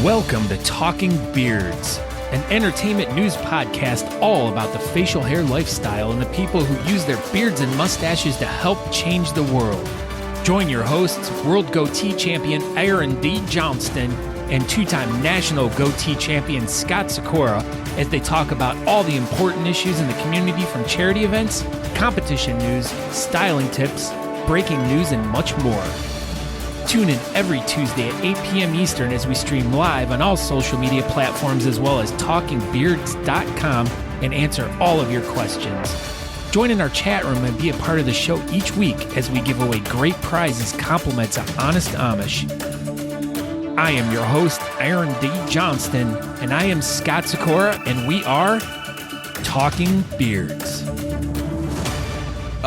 Welcome to Talking Beards, an entertainment news podcast all about the facial hair lifestyle and the people who use their beards and mustaches to help change the world. Join your hosts, World Goatee Champion Aaron D. Johnston and two-time National Goatee Champion Scott Sikora as they talk about all the important issues in the community, from charity events, competition news, styling tips, breaking news, and much more. Tune in every Tuesday at 8 p.m. Eastern as we stream live on all social media platforms as well as talkingbeards.com and answer all of your questions. Join in our chat room and be a part of the show each week as we give away great prizes, compliments of Honest Amish. I am your host, Aaron D. Johnston, and I am Scott Sikora, and we are Talking Beards.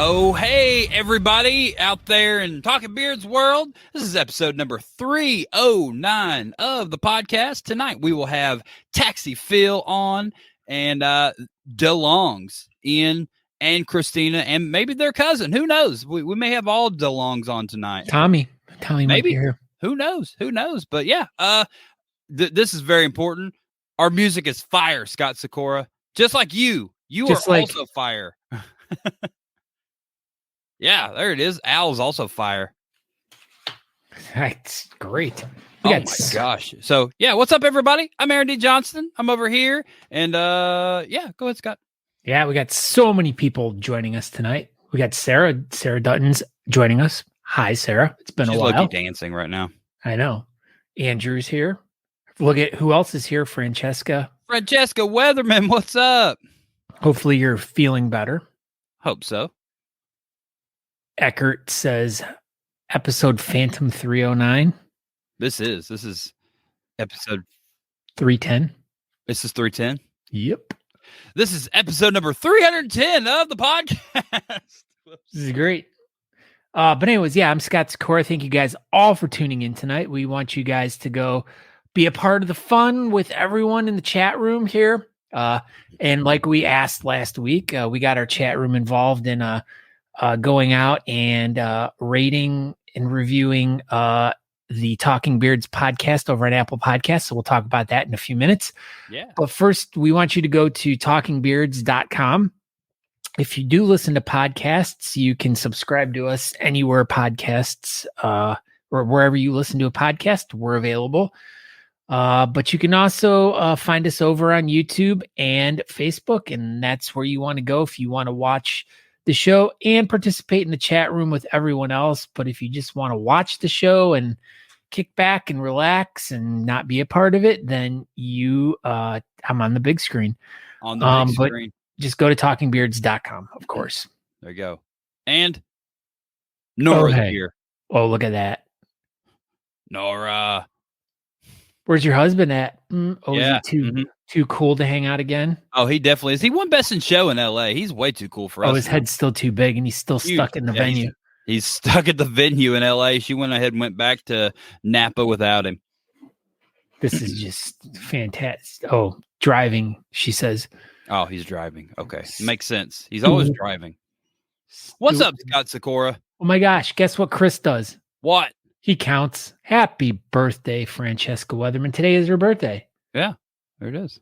Oh, hey, everybody out there in Talking Beards world. This is episode number 309 of the podcast. Tonight we will have Taxi Phil on and DeLongs, Ian and Christina, and maybe their cousin. Who knows? We may have all DeLongs on tonight. Tommy maybe. Might be here. Who knows? But yeah, this is very important. Our music is fire, Scott Sikora. Just like you. You just are also fire. Yeah, there it is. Al's also fire. That's great. Oh my gosh. So yeah, what's up, everybody? I'm Aaron D. Johnston. I'm over here. And yeah, go ahead, Scott. Yeah, we got so many people joining us tonight. We got Sarah Dutton's joining us. Hi, Sarah. It's been a while. She's lucky dancing right now. I know. Andrew's here. Look at who else is here. Francesca Weatherman, what's up? Hopefully you're feeling better. Hope so. Eckert says episode Phantom 309. This is episode 310. This is 310. Yep. This is episode number 310 of the podcast. This is great. But anyways, yeah, I'm Scott Sikora. Thank you guys all for tuning in tonight. We want you guys to go be a part of the fun with everyone in the chat room here. And like we asked last week, we got our chat room involved in going out and rating and reviewing the Talking Beards podcast over at Apple Podcasts. So we'll talk about that in a few minutes. Yeah. But first, we want you to go to talkingbeards.com. If you do listen to podcasts, you can subscribe to us anywhere podcasts or wherever you listen to a podcast, we're available. But you can also find us over on YouTube and Facebook, and that's where you want to go if you want to watch the show and participate in the chat room with everyone else. But if you just want to watch the show and kick back and relax and not be a part of it, then I'm on the big screen. On the big screen. Just go to talkingbeards.com, of course. There you go. And Nora's here. Oh, look at that. Nora. Where's your husband at? Yeah. Is he too cool to hang out again? Oh, he definitely is. He won Best in Show in LA. He's way too cool for us. Oh, his head's still too big and he's still stuck in the venue. He's stuck at the venue in LA. She went ahead and went back to Napa without him. This is just fantastic. Oh, driving, she says. Oh, he's driving. Okay. Makes sense. He's always driving. What's up, Scott Sikora? Oh my gosh. Guess what Chris does? What? He counts. Happy birthday, Francesca Weatherman. Today is her birthday. Yeah, there it is.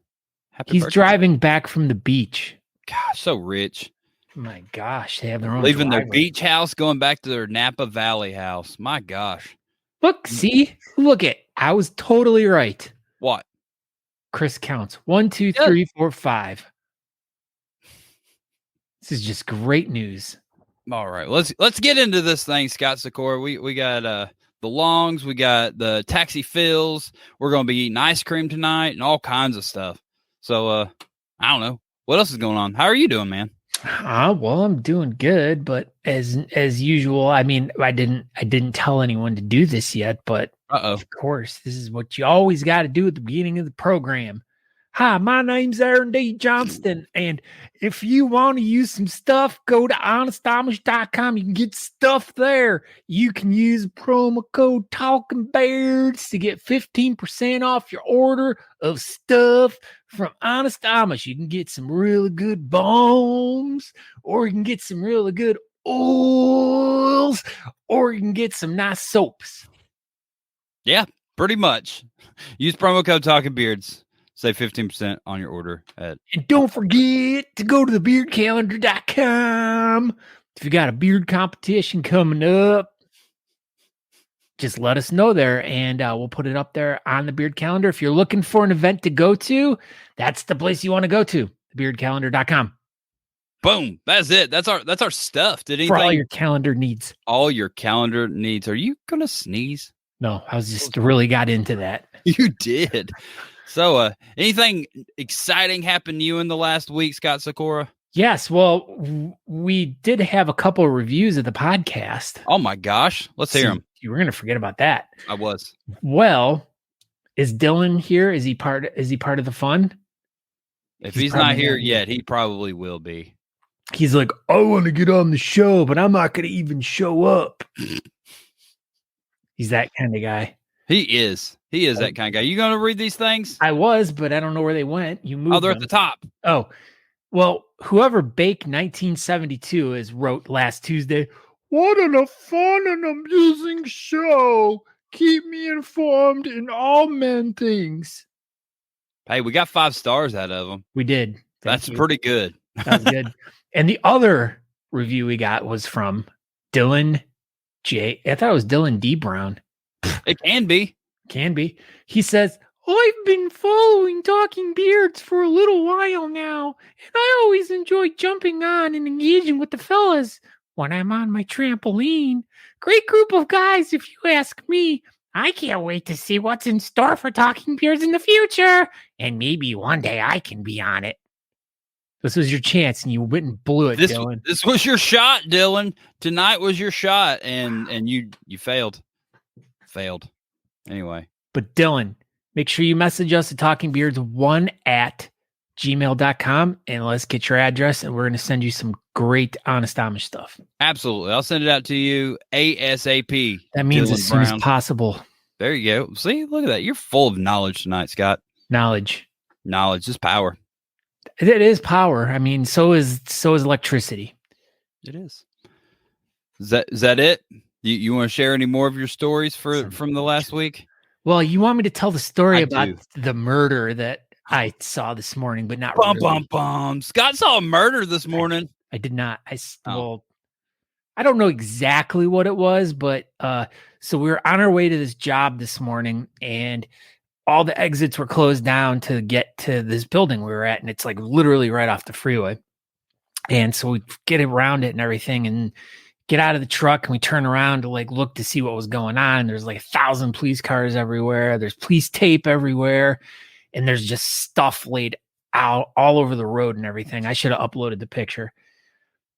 He's driving back from the beach. Gosh, so rich. Oh my gosh. They have their own leaving driver. Their beach house, going back to their Napa Valley house. My gosh. Look, see? Look it. I was totally right. What? Chris counts. 1, 2, 3, 4, 5. This is just great news. All right. Let's get into this thing, Scott Sikora. We got the Longs, we got the Taxi Phils. We're going to be eating ice cream tonight and all kinds of stuff. So, I don't know. What else is going on? How are you doing, man? Well, I'm doing good, but as usual, I mean, I didn't tell anyone to do this yet, but of course, this is what you always got to do at the beginning of the program. Hi, my name's Aaron D. Johnston, and if you want to use some stuff, go to honestamish.com. You can get stuff there. You can use promo code Talking Beards to get 15% off your order of stuff from Honest Amish. You can get some really good balms, or you can get some really good oils, or you can get some nice soaps. Yeah, Pretty much. Use promo code Talking Beards. Save 15% on your order. And don't forget to go to thebeardcalendar.com. If you got a beard competition coming up, just let us know there, and we'll put it up there on the Beard Calendar. If you're looking for an event to go to, that's the place you want to go to, thebeardcalendar.com. Boom. That's it. That's our stuff. Did anything? For all your calendar needs. All your calendar needs. Are you going to sneeze? No, I was just really got into that. You did. So, anything exciting happened to you in the last week, Scott Sakura? Yes. Well, we did have a couple of reviews of the podcast. Oh my gosh. Let's hear them. You were going to forget about that. I was. Well, is Dylan here? Is he part of the fun? If he's not here yet, he probably will be. He's like, I want to get on the show, but I'm not going to even show up. He's that kind of guy. He is. He is that kind of guy. You going to read these things? I was, but I don't know where they went. You moved. Oh, they're at the top. Oh, well, whoever Bake 1972 is wrote last Tuesday. What a fun and amusing show. Keep me informed in all men things. Hey, we got 5 stars out of them. We did. That's pretty good. That was good. And the other review we got was from Dylan J. I thought it was Dylan D. Brown. It can be. Can be. He says, I've been following Talking Beards for a little while now, and I always enjoy jumping on and engaging with the fellas when I'm on my trampoline. Great group of guys, if you ask me. I can't wait to see what's in store for Talking Beards in the future, and maybe one day I can be on it. This was your chance, and you went and blew it, Dylan. This was your shot, Dylan. Tonight was your shot, and you failed. Failed. Anyway. But Dylan, make sure you message us at talkingbeards1@gmail.com, and let's get your address, and we're going to send you some great Honest Amish stuff. Absolutely. I'll send it out to you ASAP. That means Dylan as soon Brown. as possible. There you go. See, look at that. You're full of knowledge tonight, Scott. Knowledge. Knowledge is power. It is power. I mean, so is electricity. It is. Is that it? You want to share any more of your stories from the last week? Well, you want me to tell the story about the murder that I saw this morning, but not really. Scott saw a murder this morning. I did not. Well, I don't know exactly what it was, but so we were on our way to this job this morning, and all the exits were closed down to get to this building we were at, and it's like literally right off the freeway. And so we get around it and everything, and get out of the truck, and we turn around to like look to see what was going on. And there's like 1,000 police cars everywhere. There's police tape everywhere, and there's just stuff laid out all over the road and everything. I should have uploaded the picture,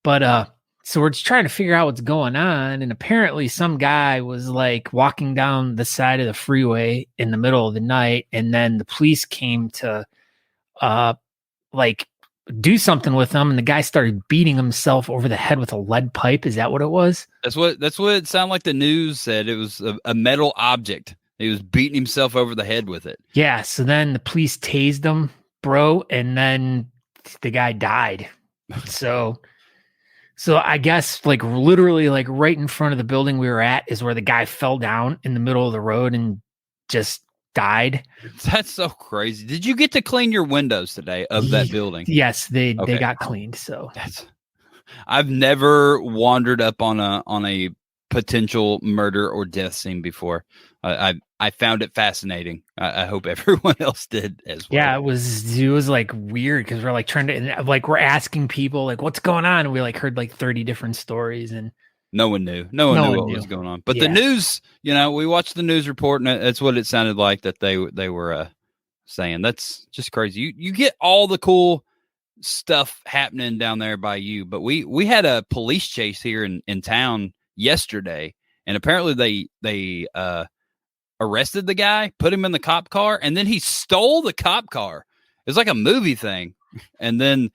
but so we're just trying to figure out what's going on. And apparently some guy was like walking down the side of the freeway in the middle of the night. And then the police came to like do something with him. And the guy started beating himself over the head with a lead pipe. Is that what it was? That's what it sounded like. The news said it was a metal object. He was beating himself over the head with it. Yeah. So then the police tased him, bro. And then the guy died. So I guess like literally like right in front of the building we were at is where the guy fell down in the middle of the road and just died. That's so crazy. Did you get to clean your windows today of that building? Yes, they got cleaned. So I've never wandered up on a potential murder or death scene before. I found it fascinating. I hope everyone else did as well. Yeah, it was like weird because we're like trying to we're asking people like what's going on, and we like heard like 30 different stories, and no one knew. No one knew what was going on. But the news, we watched the news report, and that's what it sounded like that they were saying. That's just crazy. You get all the cool stuff happening down there by you, but we had a police chase here in town yesterday, and apparently they arrested the guy, put him in the cop car, and then he stole the cop car. It's like a movie thing. And then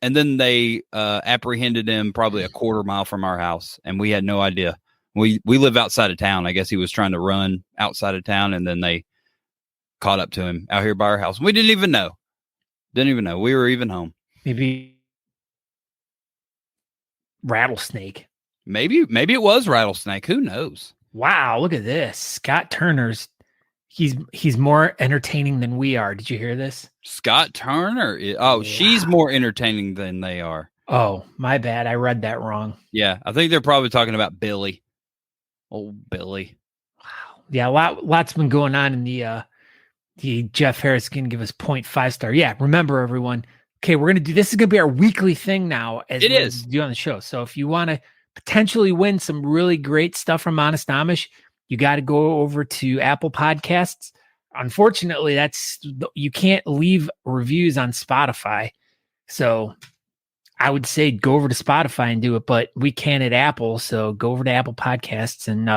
they apprehended him probably a quarter mile from our house, and we had no idea. We live outside of town. I guess he was trying to run outside of town, and then they caught up to him out here by our house. We didn't even know. We were even home. Maybe rattlesnake. Maybe it was rattlesnake. Who knows? Wow, look at this. Scott Turner's He's more entertaining than we are. Did you hear this? Scott Turner. She's more entertaining than they are. Oh, my bad. I read that wrong. Yeah, I think they're probably talking about Billy. Old Billy. Wow. Yeah, lots been going on in the Jeff Harris can give us 0.5 star. Yeah, remember everyone. Okay, we're gonna do this is gonna be our weekly thing now as It we is. do on the show. So if you want to potentially win some really great stuff from Honest Amish, you got to go over to Apple Podcasts. Unfortunately, you can't leave reviews on Spotify. So I would say go over to Spotify and do it, but we can at Apple. So go over to Apple Podcasts and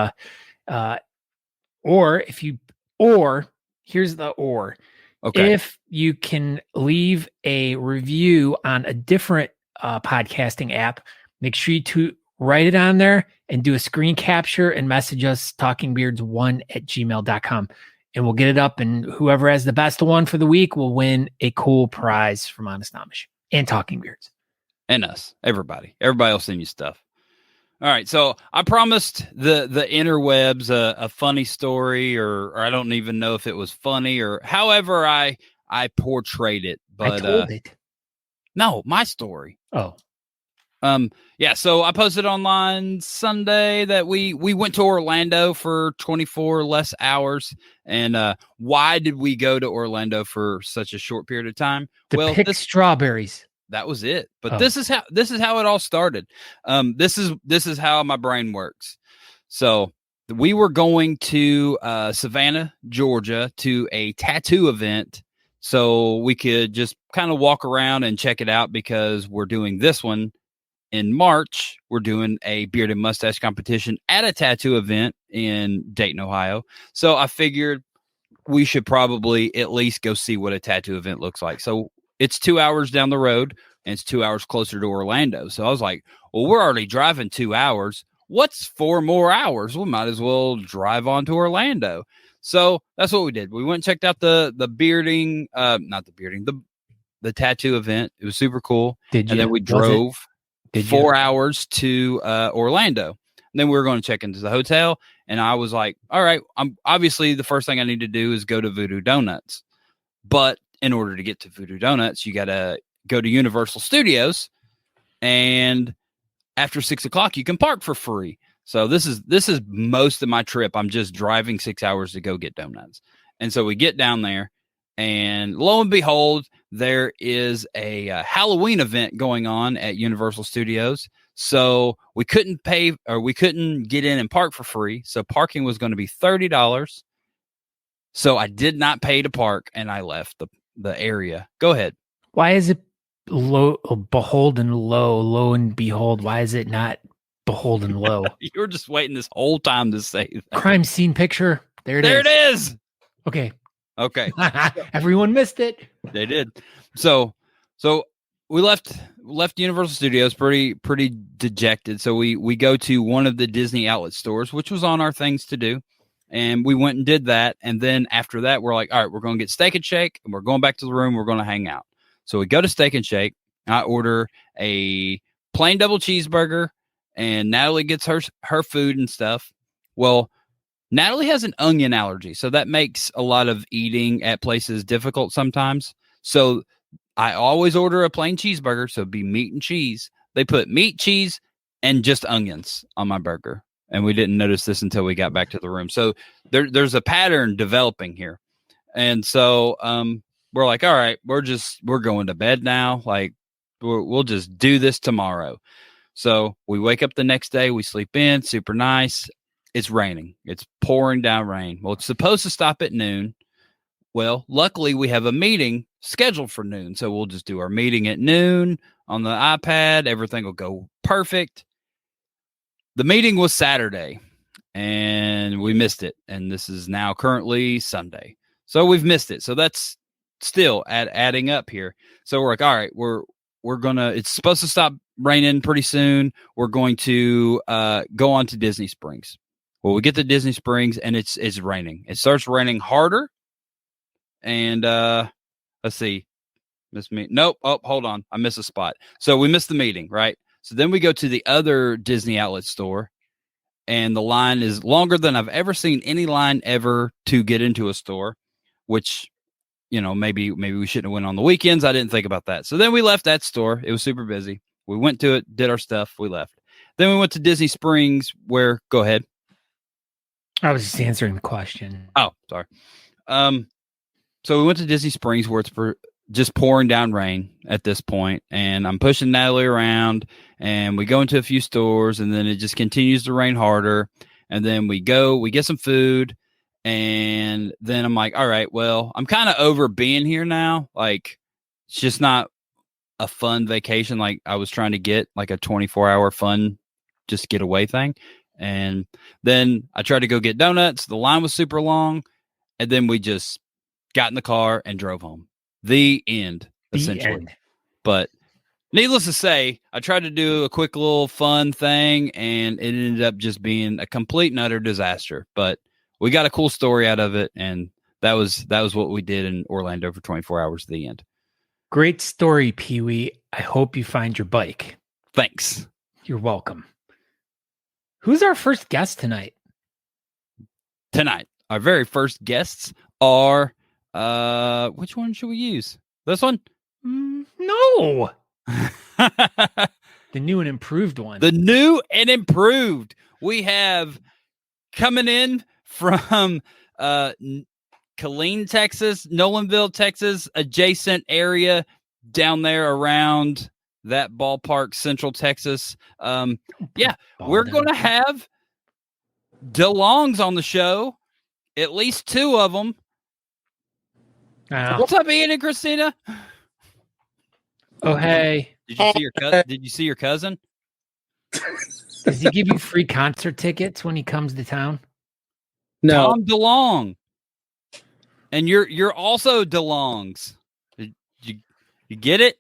here's the or. Okay. If you can leave a review on a different podcasting app, make sure to write it on there and do a screen capture and message us talkingbeards1@gmail.com. And we'll get it up, and whoever has the best one for the week will win a cool prize from Honest Amish and Talking Beards. And us. Everybody will send you stuff. All right. So I promised the interwebs a funny story, or I don't even know if it was funny or however I portrayed it. But I told it. No, my story. Oh. Yeah, so I posted online Sunday that we went to Orlando for 24 less hours. And why did we go to Orlando for such a short period of time? To pick strawberries. That was it. But this is how it all started. This is how my brain works. So we were going to Savannah, Georgia, to a tattoo event, so we could just kind of walk around and check it out, because we're doing this one in March. We're doing a beard and mustache competition at a tattoo event in Dayton, Ohio. So I figured we should probably at least go see what a tattoo event looks like. So it's 2 hours down the road, and it's 2 hours closer to Orlando. So I was like, well, we're already driving 2 hours. What's 4 more hours? We might as well drive on to Orlando. So that's what we did. We went and checked out the tattoo event. It was super cool. And then we drove 4 hours to Orlando. And then we were going to check into the hotel. And I was like, all right, obviously the first thing I need to do is go to Voodoo Donuts. But in order to get to Voodoo Donuts, you got to go to Universal Studios, and after 6 o'clock, you can park for free. So this is most of my trip. I'm just driving 6 hours to go get donuts. And so we get down there, and lo and behold, there is a Halloween event going on at Universal Studios. So we couldn't get in and park for free. So parking was going to be $30. So I did not pay to park, and I left the area. Go ahead. Why is it low and behold? Why is it not behold and low? You were just waiting this whole time to say that. Crime scene picture. There it is. Okay. Everyone missed it. They did. So we left Universal Studios pretty dejected. So we go to one of the Disney outlet stores, which was on our things to do. And we went and did that. And then after that, we're like, all right, we're going to get Steak and Shake, and we're going back to the room. We're going to hang out. So we go to Steak and Shake. I order a plain double cheeseburger, and Natalie gets her food and stuff. Well, Natalie has an onion allergy, so that makes a lot of eating at places difficult sometimes. So I always order a plain cheeseburger, so it'd be meat and cheese. They put meat, cheese, and just onions on my burger. And we didn't notice this until we got back to the room. So there's a pattern developing here. And so we're like, all right, we're going to bed now. Like, we'll just do this tomorrow. So we wake up the next day. We sleep in. Super nice. It's raining. It's pouring down rain. Well, it's supposed to stop at noon. Well, luckily we have a meeting scheduled for noon. So we'll just do our meeting at noon on the iPad. Everything will go perfect. The meeting was Saturday, and we missed it. And this is now currently Sunday. So we've missed it. So that's still adding up here. So we're like, all right, we're going to, it's supposed to stop raining pretty soon. We're going to go on to Disney Springs. Well, we get to Disney Springs, and it's raining. It starts raining harder. And let's see. Miss me. Nope. Oh, hold on. I missed a spot. So we missed the meeting, right? So then we go to the other Disney outlet store, and the line is longer than I've ever seen any line ever to get into a store, which, maybe we shouldn't have went on the weekends. I didn't think about that. So then we left that store. It was super busy. We went to it, did our stuff, we left. Then we went to Disney Springs go ahead. I was just answering the question. Oh, sorry. So we went to Disney Springs where it's just pouring down rain at this point, and I'm pushing Natalie around, and we go into a few stores, and then it just continues to rain harder. And then we get some food, and then I'm like, all right, well, I'm kind of over being here now. Like, it's just not a fun vacation like I was trying to get, like a 24-hour fun just get away thing. And then I tried to go get donuts. The line was super long. And then we just got in the car and drove home. The end, essentially. But needless to say, I tried to do a quick little fun thing, and it ended up just being a complete and utter disaster. But we got a cool story out of it, and that was what we did in Orlando for 24 hours at the end. Great story, Pee-wee. I hope you find your bike. Thanks. You're welcome. Who's our first guest tonight? Tonight, our very first guests are, which one should we use? This one? No. The new and improved one. The new and improved. We have coming in from Killeen, Texas, Nolanville, Texas, adjacent area down there around that ballpark, Central Texas. We're going to have DeLongs on the show, at least two of them. What's up, Ian and Christina? Oh, hey. Did you see your cousin? Did you see your cousin? Does he give you free concert tickets when he comes to town? No. Tom DeLong. And you're also DeLongs. Did you get it?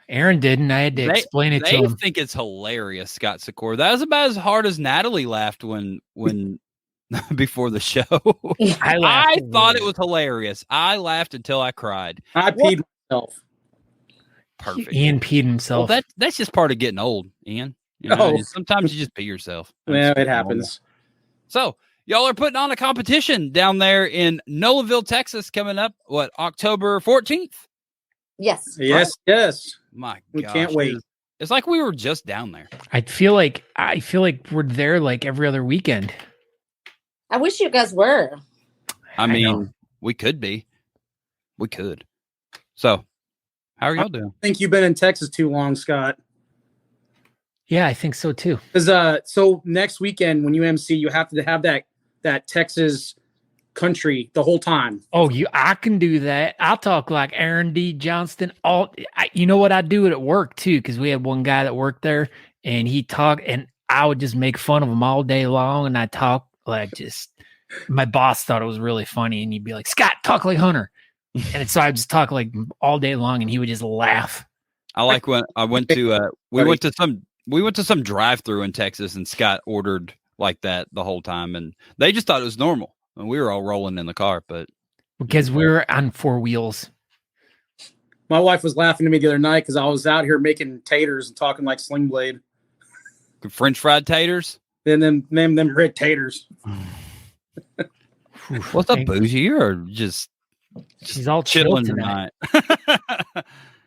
Aaron didn't. I had to explain it to him. They think it's hilarious, Scott Sikora. That was about as hard as Natalie laughed when before the show. I thought it was hilarious. I laughed until I cried. I peed myself. Perfect. Ian peed himself. Well, that's just part of getting old, Ian. Sometimes you just pee yourself. Yeah, it happens. So y'all are putting on a competition down there in Nolanville, Texas, coming up, October 14th? Yes. Yes, yes. My God. We can't wait. It's like we were just down there. I feel like we're there like every other weekend. I wish you guys were. I mean, we could be. We could. So, how are y'all doing? I think you've been in Texas too long, Scott. Yeah, I think so too. Because so next weekend when you MC, you have to have that Texas country the whole time. Oh, I can do that. I'll talk like Aaron D. Johnston. You know what I do it at work too, because we had one guy that worked there, and he talked, and I would just make fun of him all day long, and I talk like just. My boss thought it was really funny, and he'd be like, "Scott, talk like Hunter," and so I just talk like all day long, and he would just laugh. I like when I went to we went to some drive-through in Texas, and Scott ordered like that the whole time, and they just thought it was normal. And we were all rolling in the car, but because we were on four wheels. My wife was laughing at me the other night because I was out here making taters and talking like Sling Blade. French fried taters? And then them red taters. What's up, Bougie? You're just she's all chilling chill tonight.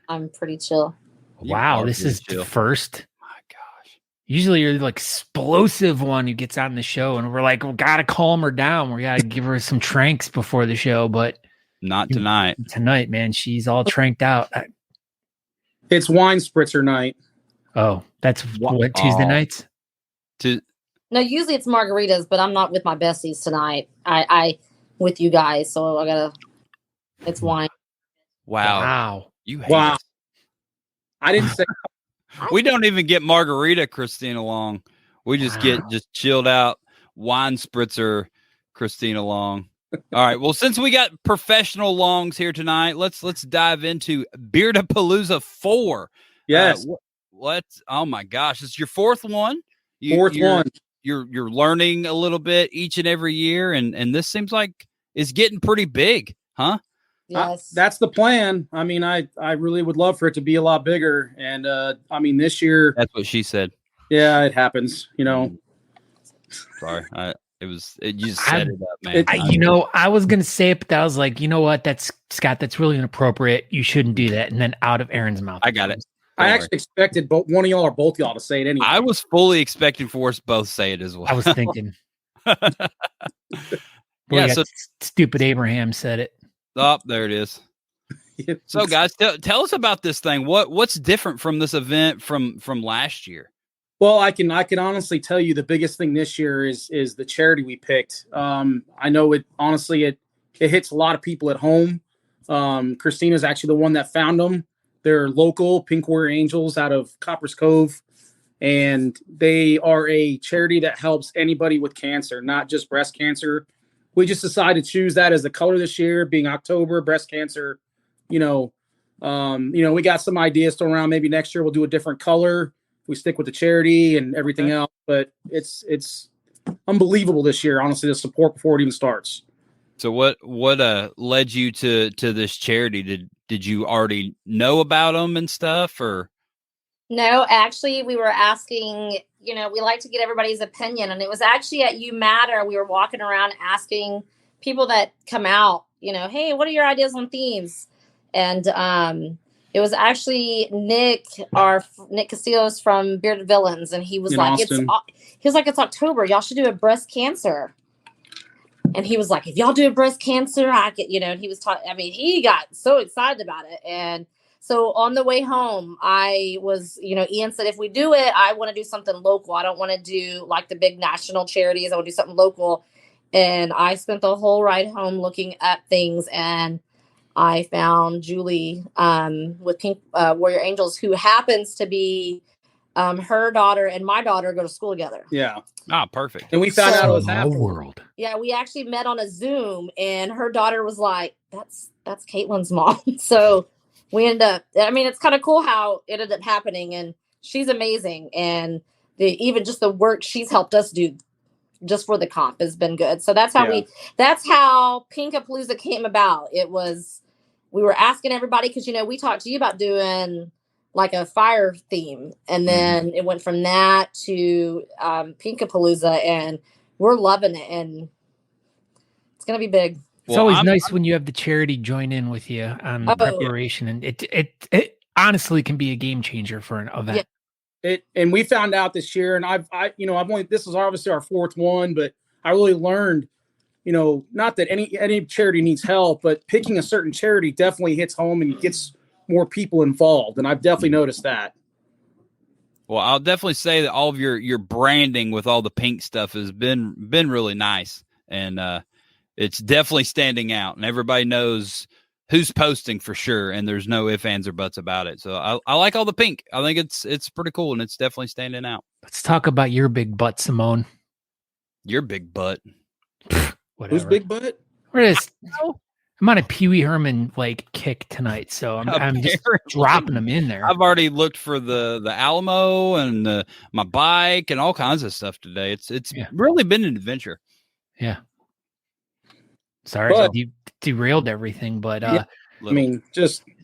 I'm pretty chill. Wow, this is the first. My gosh. Usually you're the explosive one who gets on the show, and we're like, we gotta calm her down. We gotta give her some tranks before the show, but not tonight. Tonight, man, she's all tranked out. It's wine spritzer night. Oh, that's what Tuesday nights? No, usually it's margaritas, but I'm not with my besties tonight. I with you guys, so it's wine. Wow. You hate wow. us. I didn't say we don't even get margarita Christina Long. We just get chilled out wine spritzer Christina Long. All right. Well, since we got professional longs here tonight, let's dive into Beard-O-Palooza 4. Yes. Oh my gosh, it's your fourth one. Fourth one. You're learning a little bit each and every year, and this seems like it's getting pretty big, huh? Yes. That's the plan. I mean, I really would love for it to be a lot bigger. And I mean, this year. That's what she said. Yeah, it happens. Sorry. You just set it up, man. I was going to say it, but I was like, you know what? That's Scott. That's really inappropriate. You shouldn't do that. And then out of Aaron's mouth. I got it. I actually expected one of y'all or both y'all to say it anyway. I was fully expecting for us both say it as well. I was thinking. So stupid Abraham said it. Oh, there it is. So, guys, tell us about this thing. What's different from this event from last year? Well, I can honestly tell you the biggest thing this year is the charity we picked. I know it hits a lot of people at home. Christina's actually the one that found them. They're local Pink Warrior Angels out of Coppers Cove, and they are a charity that helps anybody with cancer, not just breast cancer. We just decided to choose that as the color this year, being October, breast cancer. We got some ideas to around. Maybe next year we'll do a different color. We stick with the charity and everything else, but it's unbelievable this year, honestly, the support before it even starts. So what led you to this charity? Did you already know about them and stuff, or? No, actually, we were asking, we like to get everybody's opinion, and it was actually at You Matter. We were walking around asking people that come out, hey, what are your ideas on themes? And it was actually Nick Castillos from Bearded Villains, and he was like, it's October. Y'all should do a breast cancer. And he was like, if y'all do a breast cancer, I could, and he was talking. I mean, he got so excited about it. And so on the way home, I was, Ian said, if we do it, I want to do something local. I don't want to do like the big national charities. I want to do something local. And I spent the whole ride home looking at things, and I found Julie with Pink Warrior Angels, who happens to be her daughter and my daughter go to school together. Yeah. Ah, perfect. And we found out it was happening. World. Yeah, we actually met on a Zoom, and her daughter was like, that's Caitlin's mom. So we ended up, it's kind of cool how it ended up happening, and she's amazing. And even just the work she's helped us do just for the comp has been good. So that's how that's how Beard-O-Palooza came about. We were asking everybody, because, we talked to you about doing like a fire theme, and then it went from that to Beard-O-Palooza, and we're loving it, and it's going to be big. It's always nice when you have the charity join in with you on the preparation, and it honestly can be a game changer for an event. Yeah. And we found out this year, and I've only, this is obviously our fourth one, but I really learned, not that any charity needs help, but picking a certain charity definitely hits home and gets more people involved. And I've definitely noticed that. Well, I'll definitely say that all of your branding with all the pink stuff has been really nice, and it's definitely standing out, and everybody knows who's posting for sure, and there's no ifs, ands, or buts about it. So I like all the pink. I think it's pretty cool, and it's definitely standing out. Let's talk about your big butt, Simone. Your big butt. Whatever. Who's big butt? I'm on a Pee Wee Herman kick tonight, so I'm just dropping them in there. I've already looked for the Alamo and my bike and all kinds of stuff today. It's really been an adventure. Yeah. Sorry, I derailed everything, but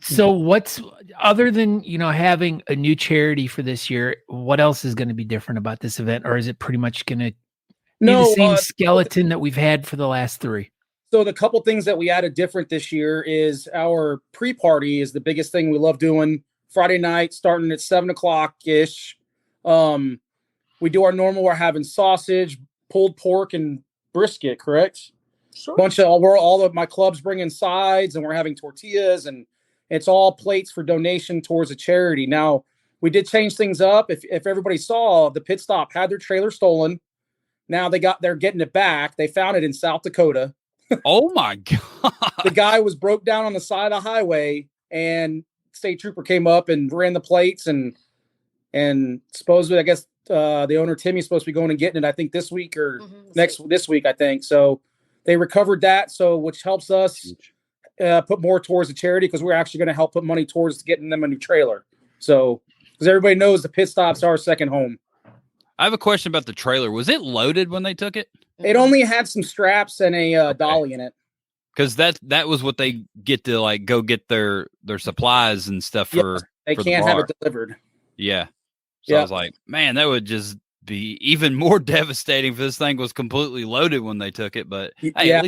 so what's other than having a new charity for this year? What else is going to be different about this event, or is it pretty much going to be the same skeleton that we've had for the last three? So the couple things that we added different this year is our pre-party is the biggest thing we love doing. Friday night, starting at 7:00 ish. We do our normal. We're having sausage, pulled pork, and brisket. Correct. Sure. All of my clubs bring in sides, and we're having tortillas, and it's all plates for donation towards a charity. Now we did change things up. If everybody saw, the pit stop had their trailer stolen. Now they're getting it back. They found it in South Dakota. Oh my God. The guy was broke down on the side of the highway, and state trooper came up and ran the plates, and supposedly, I guess, the owner Timmy's supposed to be going and getting it, I think this week or this week, I think. So they recovered that. So, which helps us put more towards the charity, because we're actually going to help put money towards getting them a new trailer. So, because everybody knows the pit stops are our second home. I have a question about the trailer. Was it loaded when they took it? It only had some straps and a dolly in it. Because that was what they get to go get their supplies and stuff for. They can't have it delivered. Yeah. So I was like, man, that would just be even more devastating if this thing was completely loaded when they took it. But hey, Yeah. at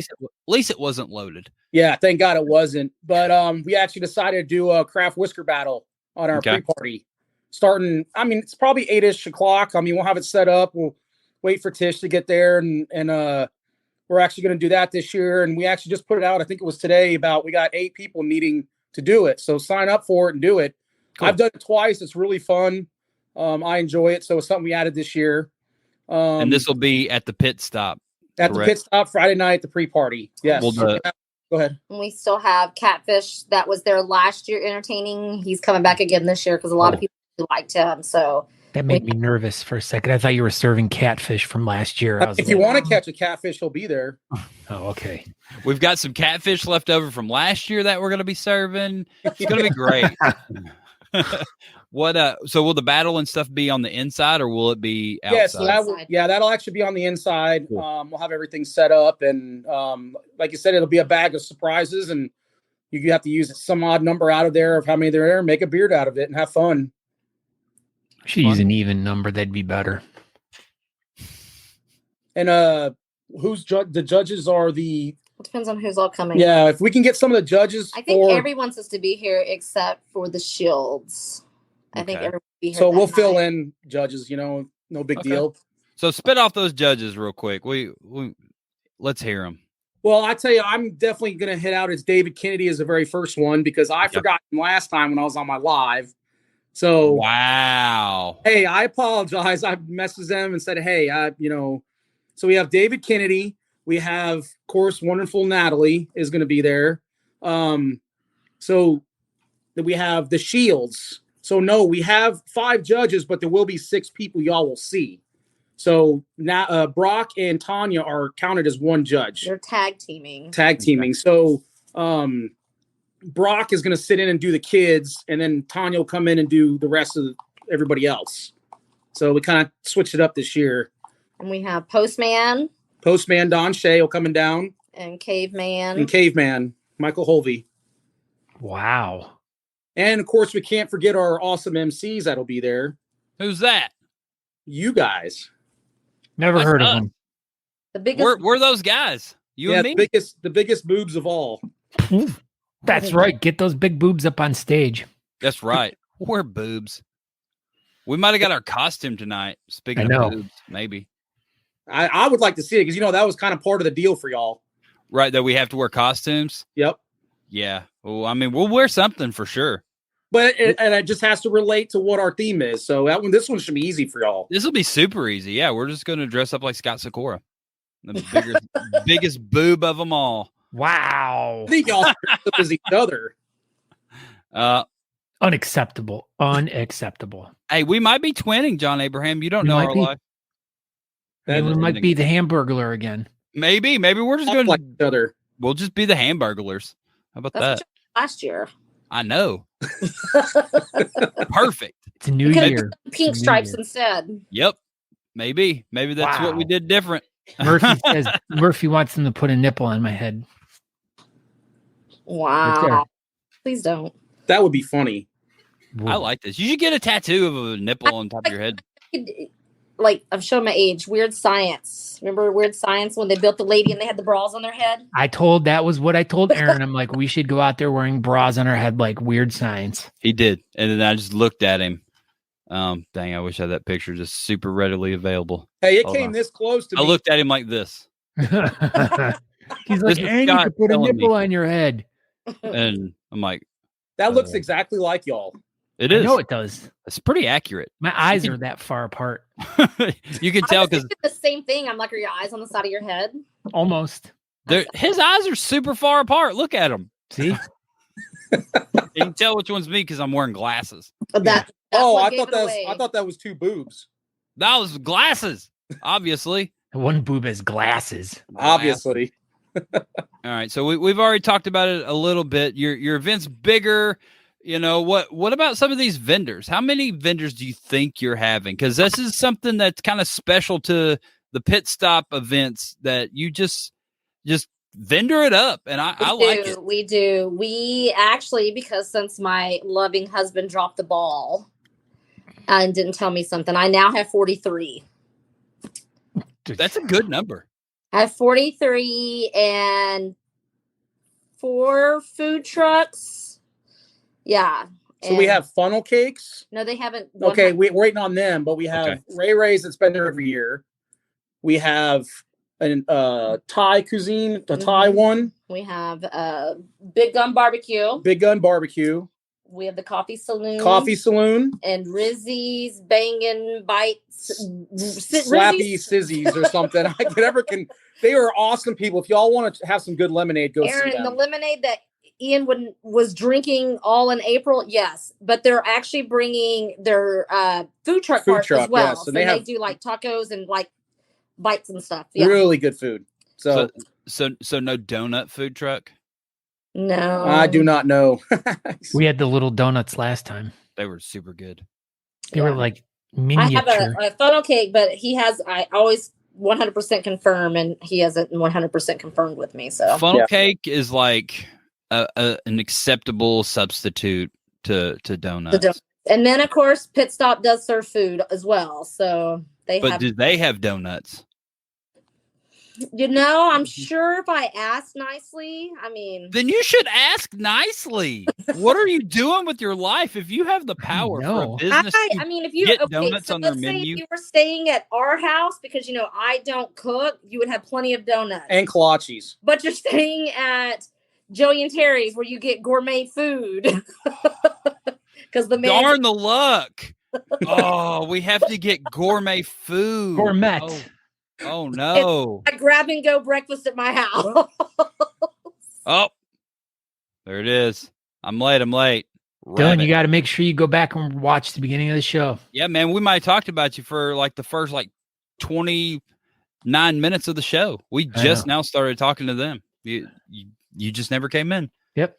least it wasn't loaded. Yeah, thank God it wasn't. But we actually decided to do a craft whisker battle on our pre-party. Starting, I mean, it's probably 8-ish o'clock. I mean, we'll have it set up. We'll wait for Tish to get there, and we're actually going to do that this year. And we actually just put it out, I think it was today, we got 8 people needing to do it. So sign up for it and do it. Cool. I've done it twice. It's really fun. I enjoy it. So it's something we added this year. And this will be at the pit stop. At the pit stop Friday night at the pre-party. Yes. Go ahead. We still have Catfish that was there last year entertaining. He's coming back again this year because a lot of people liked him. So that made me nervous for a second. I thought you were serving catfish from last year. If you want to catch a catfish, he'll be there. Oh, okay. We've got some catfish left over from last year that we're going to be serving. It's going to be great. So will the battle and stuff be on the inside or will it be outside? Yes, that'll actually be on the inside. Cool. We'll have everything set up, and like you said, it'll be a bag of surprises, and you have to use some odd number out of there of how many there are, make a beard out of it, and have fun. I should use an even number. That'd be better. And the judges are the. It depends on who's all coming. Yeah, if we can get some of the judges. I think everyone's supposed to be here except for the Shields. I think everyone will be here. So we'll fill in judges, no big deal. So spit off those judges real quick. We let's hear them. Well, I tell you, I'm definitely going to hit out as David Kennedy as the very first one because I forgot him last time when I was on my live. So wow. Hey, I apologize. I messaged them and said, hey, so we have David Kennedy. We have, of course, wonderful Natalie is going to be there. So we have the Shields. So no, we have 5 judges, but there will be 6 people y'all will see. So now Brock and Tanya are counted as one judge. They're tag teaming. So Brock is going to sit in and do the kids, and then Tanya will come in and do the rest of everybody else. So we kind of switched it up this year. And we have Postman Don Shea will coming down. And Caveman, Michael Holvey. Wow. And of course, we can't forget our awesome MCs that'll be there. Who's that? You guys. Never heard of them. The biggest. We're those guys. You and me. The biggest boobs of all. That's right. Get those big boobs up on stage. That's right. We're boobs. We might have got our costume tonight. Speaking of boobs, maybe. I would like to see it because that was kind of part of the deal for y'all. Right, that we have to wear costumes. Yep. Yeah. Well, I mean, we'll wear something for sure. But it just has to relate to what our theme is. So this one should be easy for y'all. This will be super easy. Yeah, we're just going to dress up like Scott Sikora, the biggest boob of them all. Wow. I think y'all as each other. Unacceptable. Hey, we might be twinning, John Abraham. You don't know our life. Maybe we might be the Hamburglar again. Maybe we're just going like each other. We'll just be the Hamburglers. How about that? Last year. I know. Perfect. It's a new year. Pink stripes instead. Yep. Maybe that's what we did different. Murphy says Murphy wants him to put a nipple on my head. Wow. Right. Please don't. That would be funny. I like this. You should get a tattoo of a nipple on top of your head. Like, I'm showing my age. Weird Science. Remember Weird Science when they built the lady and they had the bras on their head? That was what I told Aaron. I'm like, we should go out there wearing bras on our head like Weird Science. He did. And then I just looked at him. Dang, I wish I had that picture just super readily available. Hey, it came this close to me. I looked at him like this. He's like, Aaron, you could put a nipple on your head. And I'm like, that looks exactly like y'all. It is. No, it does. It's pretty accurate. My eyes are that far apart. You can tell because the same thing. I'm like, are your eyes on the side of your head? Almost. His eyes are super far apart. Look at him. See? You can tell which one's me because I'm wearing glasses. I thought that was 2 boobs. That was glasses, obviously. One boob has glasses. Obviously. All right. So we've already talked about it a little bit. Your event's bigger. What about some of these vendors? How many vendors do you think you're having? Because this is something that's kind of special to the pit stop events that you just vendor it up. And I like it. We do. We actually, because since my loving husband dropped the ball and didn't tell me something, I now have 43. That's a good number. I have 43 and 4 food trucks. Yeah. So we have funnel cakes. No, they haven't. Okay, we're waiting on them, but we have Ray Ray's that's been there every year. We have an Thai cuisine, the Thai one. We have Big Gun Barbecue. Big Gun Barbecue. We have the Coffee Saloon. Coffee Saloon. And Rizzy's Bangin' Bites. Slappy Sizzies or something. I never can. They are awesome people. If y'all want to have some good lemonade, go see them. The lemonade that Ian was drinking all in April, yes. But they're actually bringing their food truck as well. Yes. So they do like tacos and like bites and stuff. Yeah. Really good food. So no donut food truck? No. I do not know. We had the little donuts last time. They were super good. They were like miniature. I have a funnel cake, but I always 100% confirm, and he hasn't 100% confirmed with me. So funnel cake is like an acceptable substitute to donuts. And then, of course, Pit Stop does serve food as well. So do they have donuts? I'm sure if I ask nicely, then you should ask nicely. What are you doing with your life if you have the power for a business? If you get donuts on their menu, if you were staying at our house because I don't cook, you would have plenty of donuts and kolaches. But you're staying at Joey and Terry's where you get gourmet food because darn the luck. Oh, we have to get gourmet food. Gourmet. Oh no! I grab and go breakfast at my house. Oh, there it is. I'm late. Dylan, you got to make sure you go back and watch the beginning of the show. Yeah, man. We might have talked about you for like the first 29 minutes of the show. We just now started talking to them. You just never came in. Yep.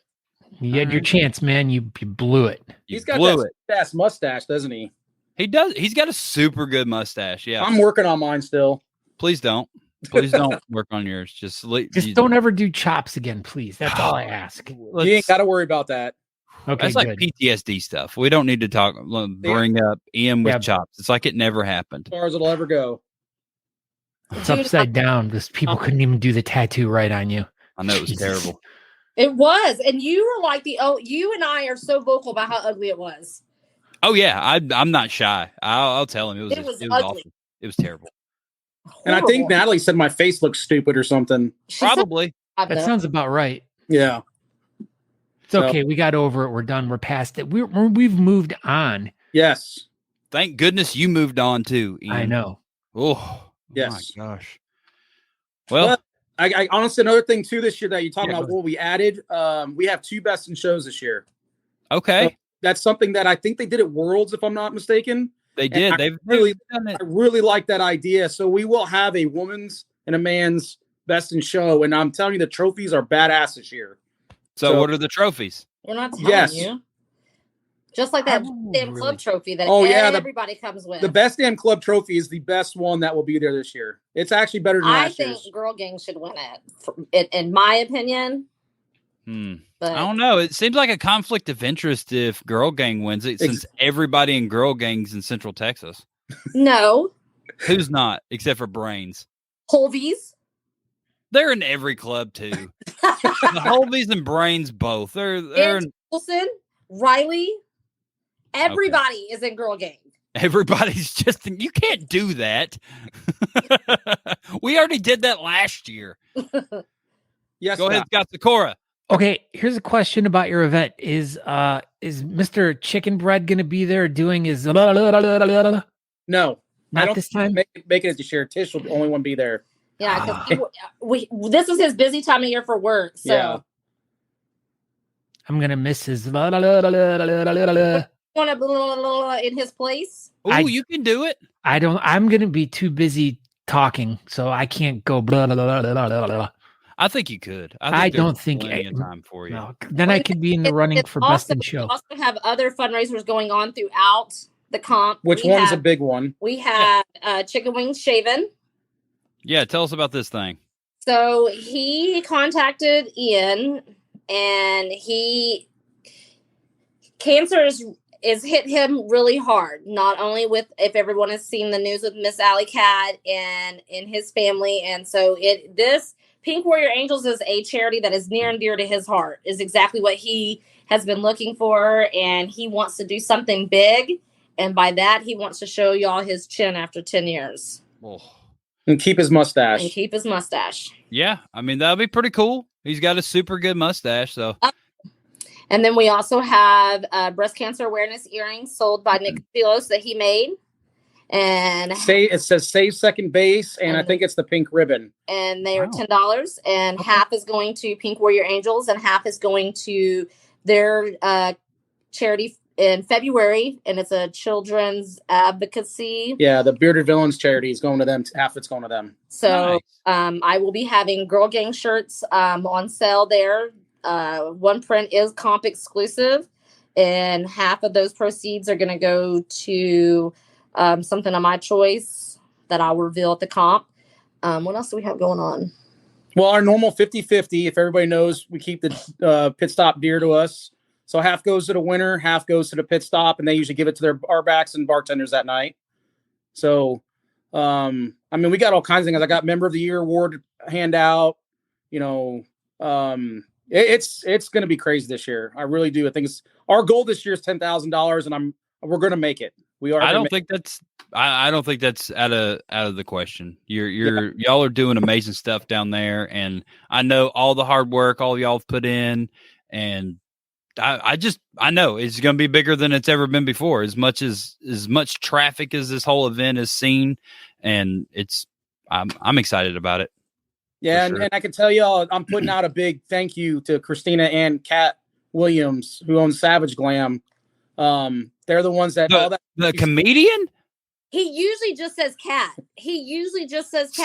You had your chance, man. You blew it. He's got that fast mustache, doesn't he? He does. He's got a super good mustache. Yeah. I'm working on mine still. Please don't work on yours. Just don't ever do chops again, please. That's all I ask. You ain't got to worry about that. Okay, that's like PTSD stuff. We don't need to bring up Ian with chops. It's like it never happened. As far as it'll ever go. It's upside down because people couldn't even do the tattoo right on you. I know it was terrible. It was, and you were like you and I are so vocal about how ugly it was. Oh yeah, I'm not shy. I'll tell him it was ugly. Awful. It was terrible. And I think Natalie said my face looks stupid or something. Probably. That sounds about right. Yeah. It's okay. We got over it. We're done. We're past it. We've moved on. Yes. Thank goodness you moved on too, Ian. I know. Oh, yes. My gosh. Well, I honestly, another thing too this year that you're talking about what we added, we have 2 best in shows this year. Okay. So that's something that I think they did at Worlds, if I'm not mistaken. They did. I really like that idea. So we will have a woman's and a man's best in show, and I'm telling you, the trophies are badass this year. So what are the trophies? We're not telling you. Just like that damn club trophy that everybody comes with. The best damn club trophy is the best one that will be there this year. It's actually better than last year's. I think Girl Gang should win it, in my opinion. But I don't know. It seems like a conflict of interest if Girl Gang wins it, since everybody in Girl Gang's in Central Texas. No. Who's not, except for Brains? Holvies. They're in every club too. The Holvies and Brains both. They're in Wilson, Riley. Everybody is in Girl Gang. Everybody's just you can't do that. We already did that last year. Yes. Go ahead, Scott Sikora. Okay, here's a question about your event. Is Mr. Chicken Bread going to be there doing his No. Not this time? Make it this year. Tish will the only one be there. Yeah, because this is his busy time of year for work. So yeah. I'm going to miss his want to in his place? Oh, you can do it. I'm going to be too busy talking, so I can't go blah, blah, blah, blah, blah, blah. I think you could. I don't think time for you. No, then I could be in the running for best in show. We also have other fundraisers going on throughout the comp. Which one's a big one? We have Chicken Wings Shaven. Yeah, tell us about this thing. So he contacted Ian, and cancer is is hit him really hard. Not only with, if everyone has seen the news with Miss Alley Cat and his family, and so this Pink Warrior Angels is a charity that is near and dear to his heart. Is exactly what he has been looking for, and he wants to do something big. And by that, he wants to show y'all his chin after 10 years. Oh. And keep his mustache. Yeah, I mean, that'll be pretty cool. He's got a super good mustache, so. And then we also have breast cancer awareness earrings sold by Nick Filos that he made. And it says save second base, and I think it's the pink ribbon. And they are $10, and half is going to Pink Warrior Angels, and half is going to their charity in February, and it's a children's advocacy. Yeah, the Bearded Villains charity is going to them. Half it's going to them. So nice. I will be having Girl Gang shirts on sale there. One print is comp exclusive, and half of those proceeds are going to go to something of my choice that I'll reveal at the comp. What else do we have going on? Well, our normal 50-50, if everybody knows, we keep the pit stop dear to us. So half goes to the winner, half goes to the pit stop, and they usually give it to their barbacks and bartenders that night. So, I mean, we got all kinds of things. I got Member of the Year award handout. You know, it's going to be crazy this year. I really do. I think our goal this year is $10,000, and we're going to make it. We are. I don't think that's out of the question. Y'all are doing amazing stuff down there, and I know all the hard work all y'all have put in, and I know it's going to be bigger than it's ever been before. As much traffic as this whole event has seen, and I'm excited about it. Yeah, and I can tell y'all, I'm putting out a big thank you to Christina and Kat Williams, who owns Savage Glam. They're the ones that the comedian. He usually just says Cat.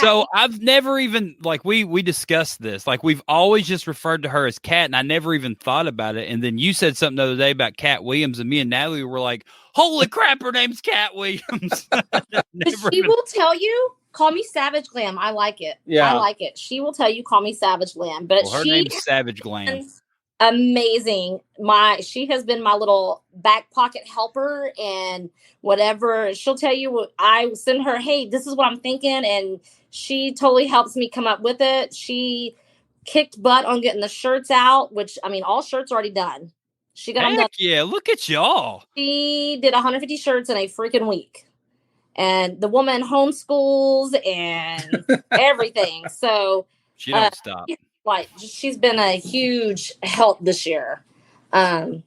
So I've never even, like, we discussed this. Like, we've always just referred to her as Cat, and I never even thought about it. And then you said something the other day about Cat Williams, and me and Natalie were like, holy crap, her name's Cat Williams. She will tell you, call me Savage Glam. I like it. Yeah. I like it. She will tell you, call me Savage Glam. But her name's Savage Glam. Amazing. She has been my little back pocket helper, and whatever she'll tell you, I send her, hey, this is what I'm thinking, and she totally helps me come up with it. She kicked butt on getting the shirts out, which, I mean, all shirts are already done. She got them done. Yeah, look at y'all. She did 150 shirts in a freaking week, and the woman homeschools and everything. So she don't stop. Like, she's been a huge help this year. I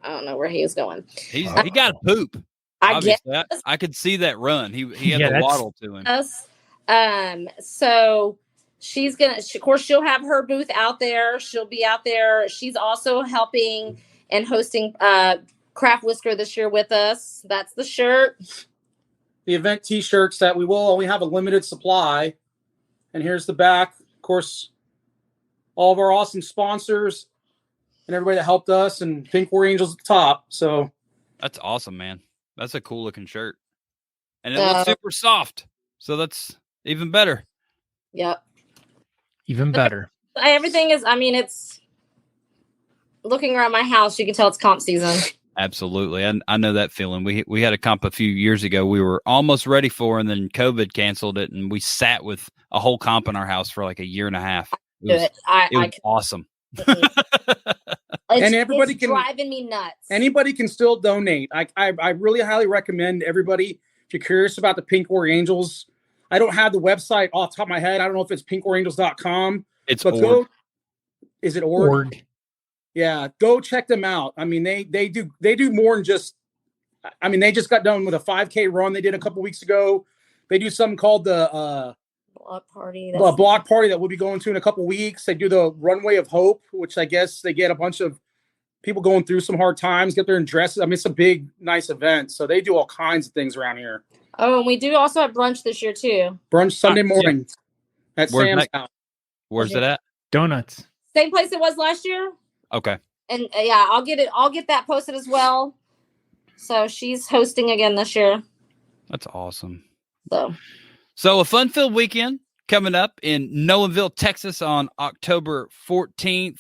don't know where he is going. He got a poop. I guess I could see that run. He had the waddle to him. So she's of course, she'll have her booth out there. She'll be out there. She's also helping and hosting Craft Whisker this year with us. That's the shirt. The event T-shirts that we will only have a limited supply. And here's the back. Of course, all of our awesome sponsors and everybody that helped us, and Pink Warrior Angels at the top. So that's awesome, man. That's a cool looking shirt, and it looks super soft. So that's even better. Yep. Even better. Everything is. I mean, it's looking around my house. You can tell it's comp season. Absolutely. I know that feeling. We had a comp a few years ago we were almost ready for, and then COVID canceled it, and we sat with a whole comp in our house for like a year and a half. It was awesome. And everybody it's driving me nuts. Anybody can still donate. I really highly recommend everybody, if you're curious about the Pink Warrior Angels. I don't have the website off the top of my head. I don't know if it's pinkwarriorangels.com. It's org. Is it org? Org. Yeah, go check them out. I mean, they do more than just. I mean, they just got done with a 5K run they did a couple weeks ago. They do something called the block party. Block party that we'll be going to in a couple weeks. They do the Runway of Hope, which I guess they get a bunch of people going through some hard times, get there in dresses. I mean, it's a big, nice event. So they do all kinds of things around here. Oh, and we do also have brunch this year too. Brunch Sunday morning at Sam's house. Where's it at? Donuts. Same place it was last year. Okay. And yeah, I'll get that posted as well. So she's hosting again this year. That's awesome. So a fun-filled weekend coming up in Nolanville, Texas on October 14th.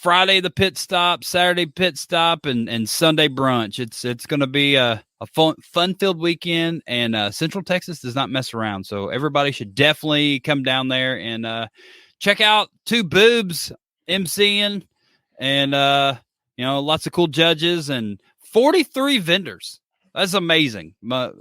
Friday the pit stop, Saturday pit stop, and Sunday brunch. It's going to be a fun-filled weekend, and Central Texas does not mess around. So everybody should definitely come down there and check out two boobs emceeing, and lots of cool judges and 43 vendors. That's amazing.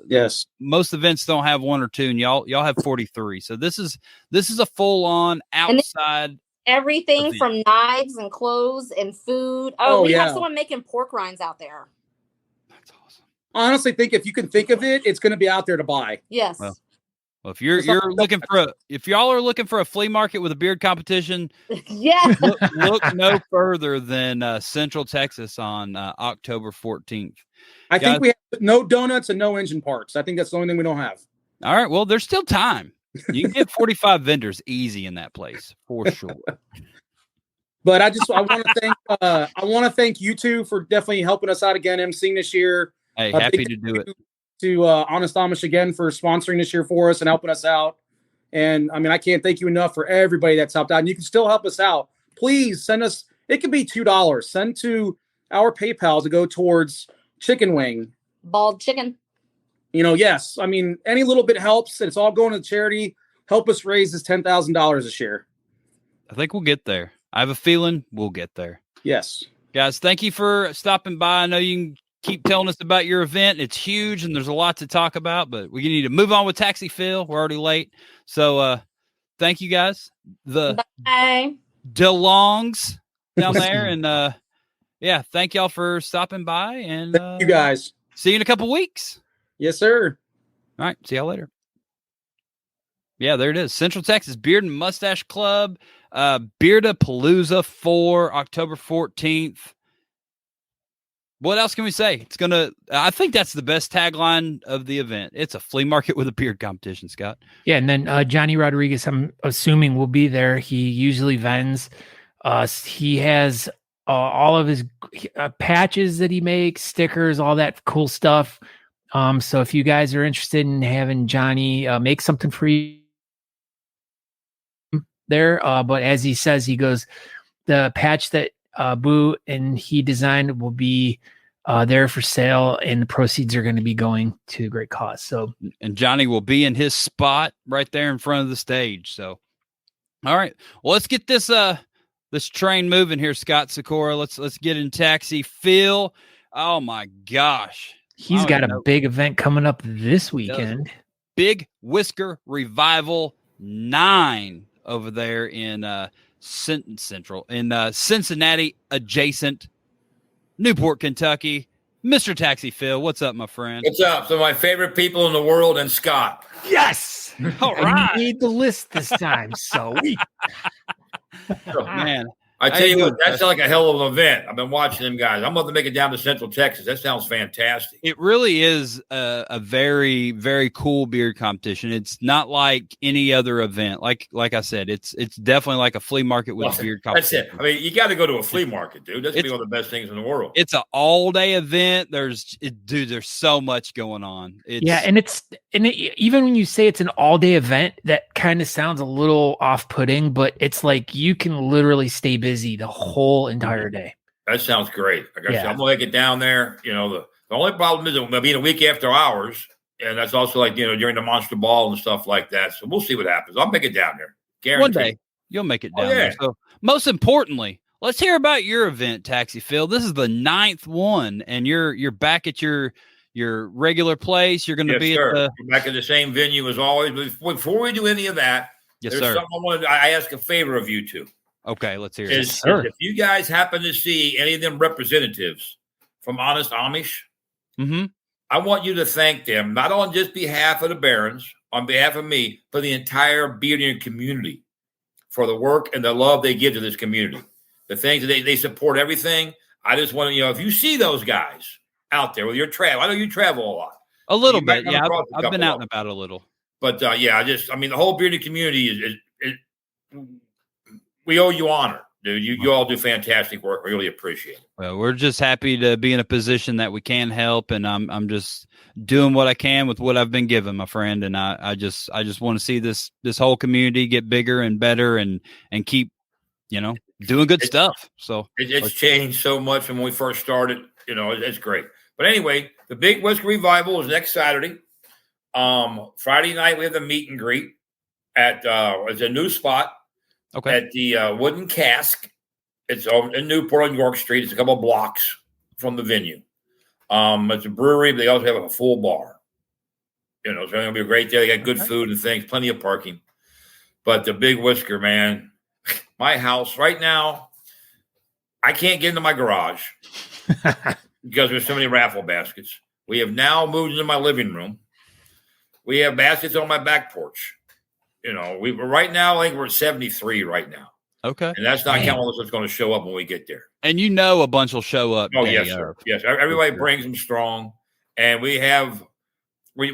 Yes. Most events don't have one or two, and y'all have 43. So this is a full-on outside everything event. From knives and clothes and food. We have someone making pork rinds out there. That's awesome. I honestly think if you can think of it, it's going to be out there to buy. Yes. Well, if you're looking for if y'all are looking for a flea market with a beard competition, yes, look no further than Central Texas on October 14th. I think we have no donuts and no engine parts. I think that's the only thing we don't have. All right. Well, there's still time. You can get 45 vendors easy in that place for sure. But I want to thank you two for definitely helping us out again, emceeing this year. Hey, happy to do it. To Honest Amish again for sponsoring this year for us and helping us out. And I mean, I can't thank you enough for everybody that's helped out. And you can still help us out. Please send us. It could be $2. Send to our PayPal to go towards chicken wing. Bald chicken. Yes. I mean, any little bit helps. It's all going to charity. Help us raise this $10,000 this year. I think we'll get there. I have a feeling we'll get there. Yes. Guys, thank you for stopping by. I know you can keep telling us about your event. It's huge and there's a lot to talk about, but we need to move on with Taxi Phil. We're already late. So thank you guys. The Bye. DeLongs down there. And thank y'all for stopping by. And thank you guys. See you in a couple weeks. Yes, sir. All right. See y'all later. Yeah, there it is. Central Texas Beard and Mustache Club. Beard-O-Palooza for October 14th. What else can we say? I think that's the best tagline of the event. It's a flea market with a beard competition, Scott. Yeah, and then Johnny Rodriguez, I'm assuming, will be there. He usually vends. He has all of his patches that he makes, stickers, all that cool stuff. So if you guys are interested in having Johnny make something for you there, but as he says, he goes, the patch that Boo and he designed will be there for sale, and the proceeds are going to be going to a great cause. So, and Johnny will be in his spot right there in front of the stage. So, all right, well, let's get this train moving here, Scott Sikora. Let's get in Taxi Phil. Oh my gosh, he's got a big event coming up this weekend. Big Whisker Revival 9 over there in Cincinnati adjacent Newport, Kentucky. Mr. Taxi Phil, what's up, my friend? What's up? So my favorite people in the world and Scott. Yes. All right. I need the list this time. So man, I tell you what, that's like a hell of an event. I've been watching them guys. I'm about to make it down to Central Texas. That sounds fantastic. it really is a very, very cool beard competition. It's not like any other event. Like I said, it's definitely like a flea market with a beard competition. That's it. I mean, you got to go to a flea market, dude. That's gonna be one of the best things in the world. It's an all-day event. There's so much going on. Even when you say it's an all-day event, that kind of sounds a little off-putting, but it's like you can literally stay busy the whole entire day. That sounds great. Like I said, I'm gonna make it down there. The only problem is it'll be in a week after hours, and that's also like during the Monster Ball and stuff like that. So we'll see what happens. I'll make it down there. Guaranteed. One day you'll make it down there. So most importantly, let's hear about your event, Taxi Phil. This is the 9th one, and you're back at your regular place. You're going to be We're back at the same venue as always. Before we do any of that, yes, sir. I ask a favor of you two. Okay, let's hear it. Is if you guys happen to see any of them representatives from Honest Amish, I want you to thank them, not on just behalf of the Barons, on behalf of me, but the entire bearding community for the work and the love they give to this community. The things that they support everything. I just want to, if you see those guys out there with your travel, I know you travel a lot. A little bit, yeah. I've been out and about a little. But the whole bearding community is we owe you honor, dude. You all do fantastic work. We really appreciate it. Well, we're just happy to be in a position that we can help, and I'm just doing what I can with what I've been given, my friend. And I just want to see this whole community get bigger and better, and keep doing good stuff. So it's changed so much from when we first started. It's great. But anyway, the Big Whisker Revival is next Saturday. Friday night we have the meet and greet at it's a new spot. Okay. At the Wooden Cask. It's in Newport on York Street. It's a couple of blocks from the venue. It's a brewery, but they also have a full bar. So it's going to be a great day. They got good food and things, plenty of parking. But the Big Whisker, man, my house right now, I can't get into my garage because there's so many raffle baskets. We have now moved into my living room. We have baskets on my back porch. Right now, I think we're at 73 right now. Okay. And that's not counting what's going to show up when we get there. And a bunch will show up. Oh, yes, sir. Yes. Everybody brings them strong. And we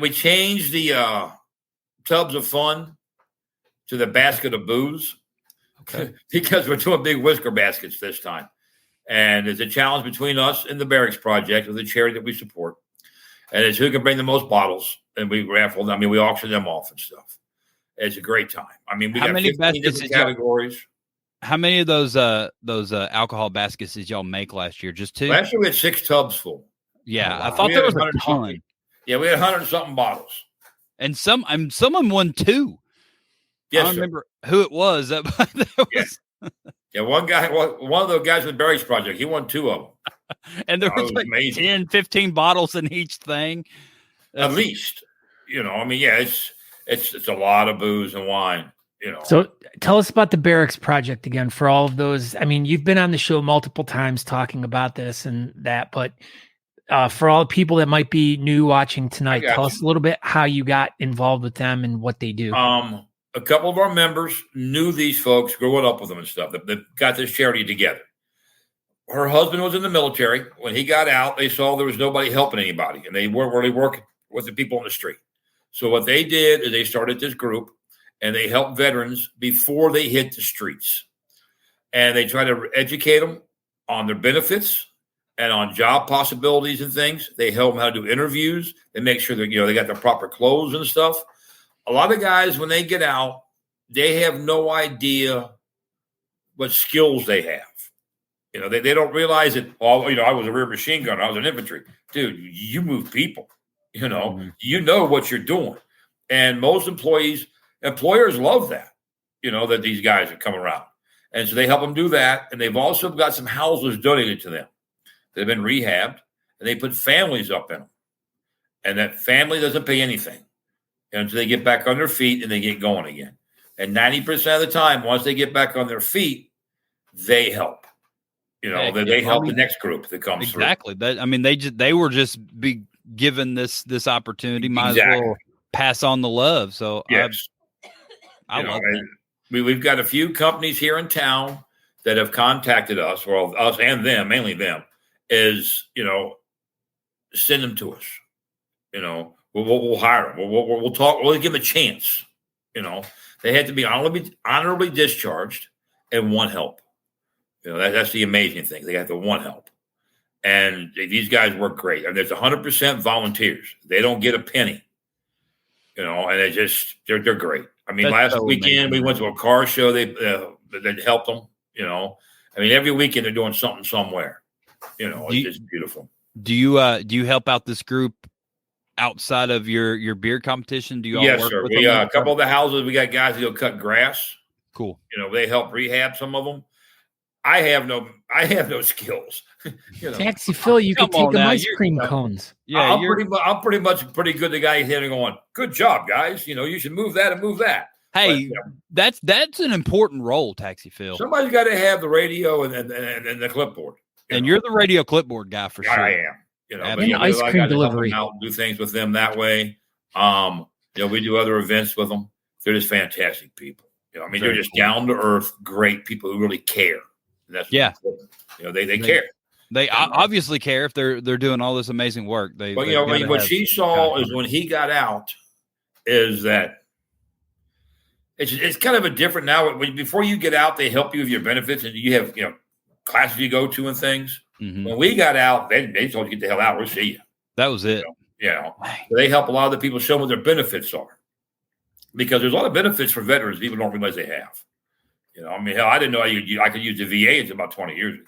changed the tubs of fun to the basket of booze. Okay. Because we're doing big whisker baskets this time. And it's a challenge between us and the Barracks Project, with the charity that we support. And it's who can bring the most bottles. And we raffle them. We auction them off and stuff. It's a great time. We got 15 different categories. How many of those alcohol baskets did y'all make last year? Just 2? Last year we had 6 tubs full. Yeah, I thought there was a ton. Yeah, we had 100 something bottles, and someone won 2. Yes, I don't remember who it was. That was. Yeah, one of the guys with the Barracks Project, he won 2 of them, and there was like 10, 15 bottles in each thing. At least, it's a lot of booze and wine. So tell us about the Barracks Project again for all of those. You've been on the show multiple times talking about this and that, but for all the people that might be new watching tonight, tell us a little bit how you got involved with them and what they do. A couple of our members knew these folks growing up with them and stuff. They got this charity together. Her husband was in the military. When he got out, they saw there was nobody helping anybody, and they weren't really working with the people on the street. So what they did is they started this group, and they help veterans before they hit the streets. And they try to educate them on their benefits and on job possibilities and things. They help them how to do interviews. They make sure that, they got their proper clothes and stuff. A lot of guys, when they get out, they have no idea what skills they have. They don't realize that, I was a rear machine gunner. I was an infantry. Dude, you move people. You know what you're doing. And most employers love that, that these guys have come around. And so they help them do that. And they've also got some houses donated to them. They've been rehabbed, and they put families up in them. And that family doesn't pay anything until they get back on their feet and they get going again. And 90% of the time, once they get back on their feet, they help. They help the next group that comes through. Exactly. They were just be given this opportunity. Might as well pass on the love. So yes. I love that. We've got a few companies here in town that have contacted us, or us and them, mainly them, is, send them to us. We'll hire them. We'll talk. We'll give them a chance. They had to be honorably discharged and want help. That's the amazing thing. They have to want help. And these guys work great. And there's 100% volunteers. They don't get a penny. And they're great. Last weekend we went to a car show. They helped them. Every weekend they're doing something somewhere. It's just beautiful. Do you help out this group outside of your beard competition? Do you all yes, work sir. with We them? a couple of the houses we got guys that go cut grass. Cool. They help rehab some of them. I have no skills. Taxi Phil, you can take them ice cream cones. Yeah, I'm pretty much pretty good. The guy hitting going, good job, guys. You should move that and move that. Hey, that's an important role, Taxi Phil. Somebody's got to have the radio and the clipboard. And you're the radio clipboard guy for sure. I am. And ice cream delivery. Out and do things with them that way. We do other events with them. They're just fantastic people. They're just down to earth, great people who really care. And that's they care. They obviously care if they're doing all this amazing work. What she saw is when he got out is that it's kind of a different now. Before you get out, they help you with your benefits, and you have classes you go to and things. Mm-hmm. When we got out, they told you get the hell out. We'll see you. That was it. So they help a lot of the people show them what their benefits are, because there's a lot of benefits for veterans people don't realize they have. You know, I mean, hell, I didn't know I could use the VA until about 20 years ago.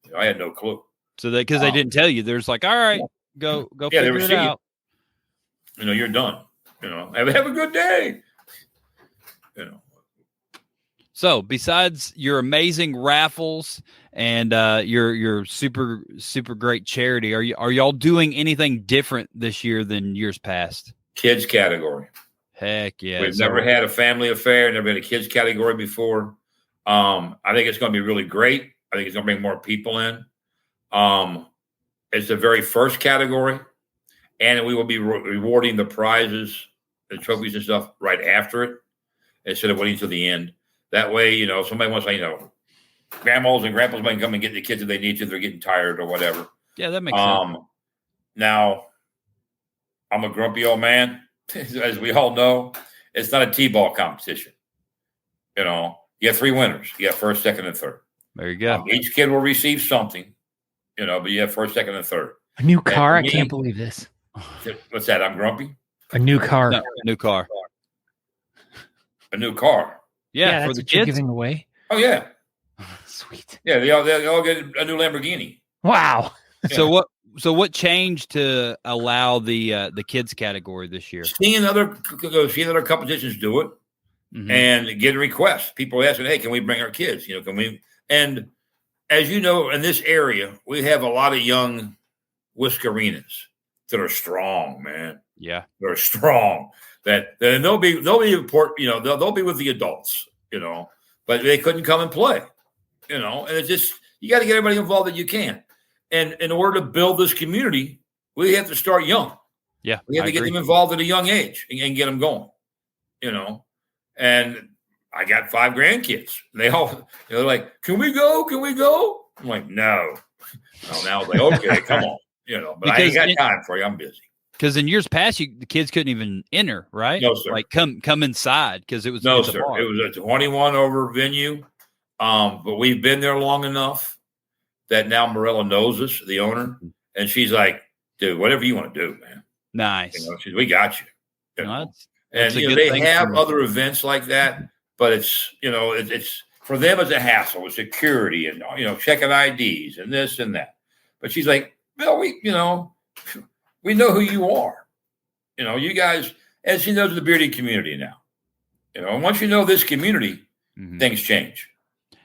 You know, I had no clue. So because they didn't tell you, there's like, all right, go figure it out. You know, you're done. You know, have a good day. You know. So besides your amazing raffles and your super great charity, are y'all doing anything different this year than years past? Kids category. Heck yeah. We've never had a family affair, never had a kids category before. I think it's going to be really great. I think it's going to bring more people in. It's the very first category, and we will be rewarding the prizes, the trophies and stuff right after it instead of waiting till the end. That way, you know, if somebody wants to, you know, grandmas and grandpas might come and get the kids if they need to, they're getting tired or whatever. Yeah, that makes sense. Now, I'm a grumpy old man. As we all know, it's not a T-ball competition. You know, you have 3 winners. You have first, second, and third. There you go. Each kid will receive something, you know, but you have first, second, and third. A new car? I can't believe this. What's that? I'm grumpy? A new car. No, a new car. A new car. Yeah, that's for the what you're kids. giving away. Oh, yeah. Sweet. Yeah, they all get a new Lamborghini. Wow. Yeah. So what changed to allow the kids category this year? Seeing other competitions do it and getting requests. People asking, hey, can we bring our kids? You know, can we? And as you know, in this area, we have a lot of young Whiskerinas that are strong, man. Yeah, they're strong. That they'll be important. You know, they'll be with the adults. You know, but they couldn't come and play. You know, and it's just you got to get everybody involved that you can. And in order to build this community, we have to start young. Yeah, we have to get them involved at a young age and get them going. You know, and I got 5 grandkids. They all they're like, "Can we go? Can we go?" I'm like, "No." No, now I was like, "Okay, come on." You know, but I ain't got time for you. I'm busy. Because in years past, the kids couldn't even enter, right? No, sir. Like come inside because it was no, sir. It was a 21 over venue, but we've been there long enough that now Morella knows us, the owner, and she's like, "Dude, whatever you want to do, man." Nice. You know, we got you. You know? That's and you know, they have other events like that, but it's you know it's for them it's a hassle with security and you know checking IDs and this and that. But she's like, "Well, we know who you are. You know, you guys." And she knows the bearded community now. You know, and once you know this community, things change.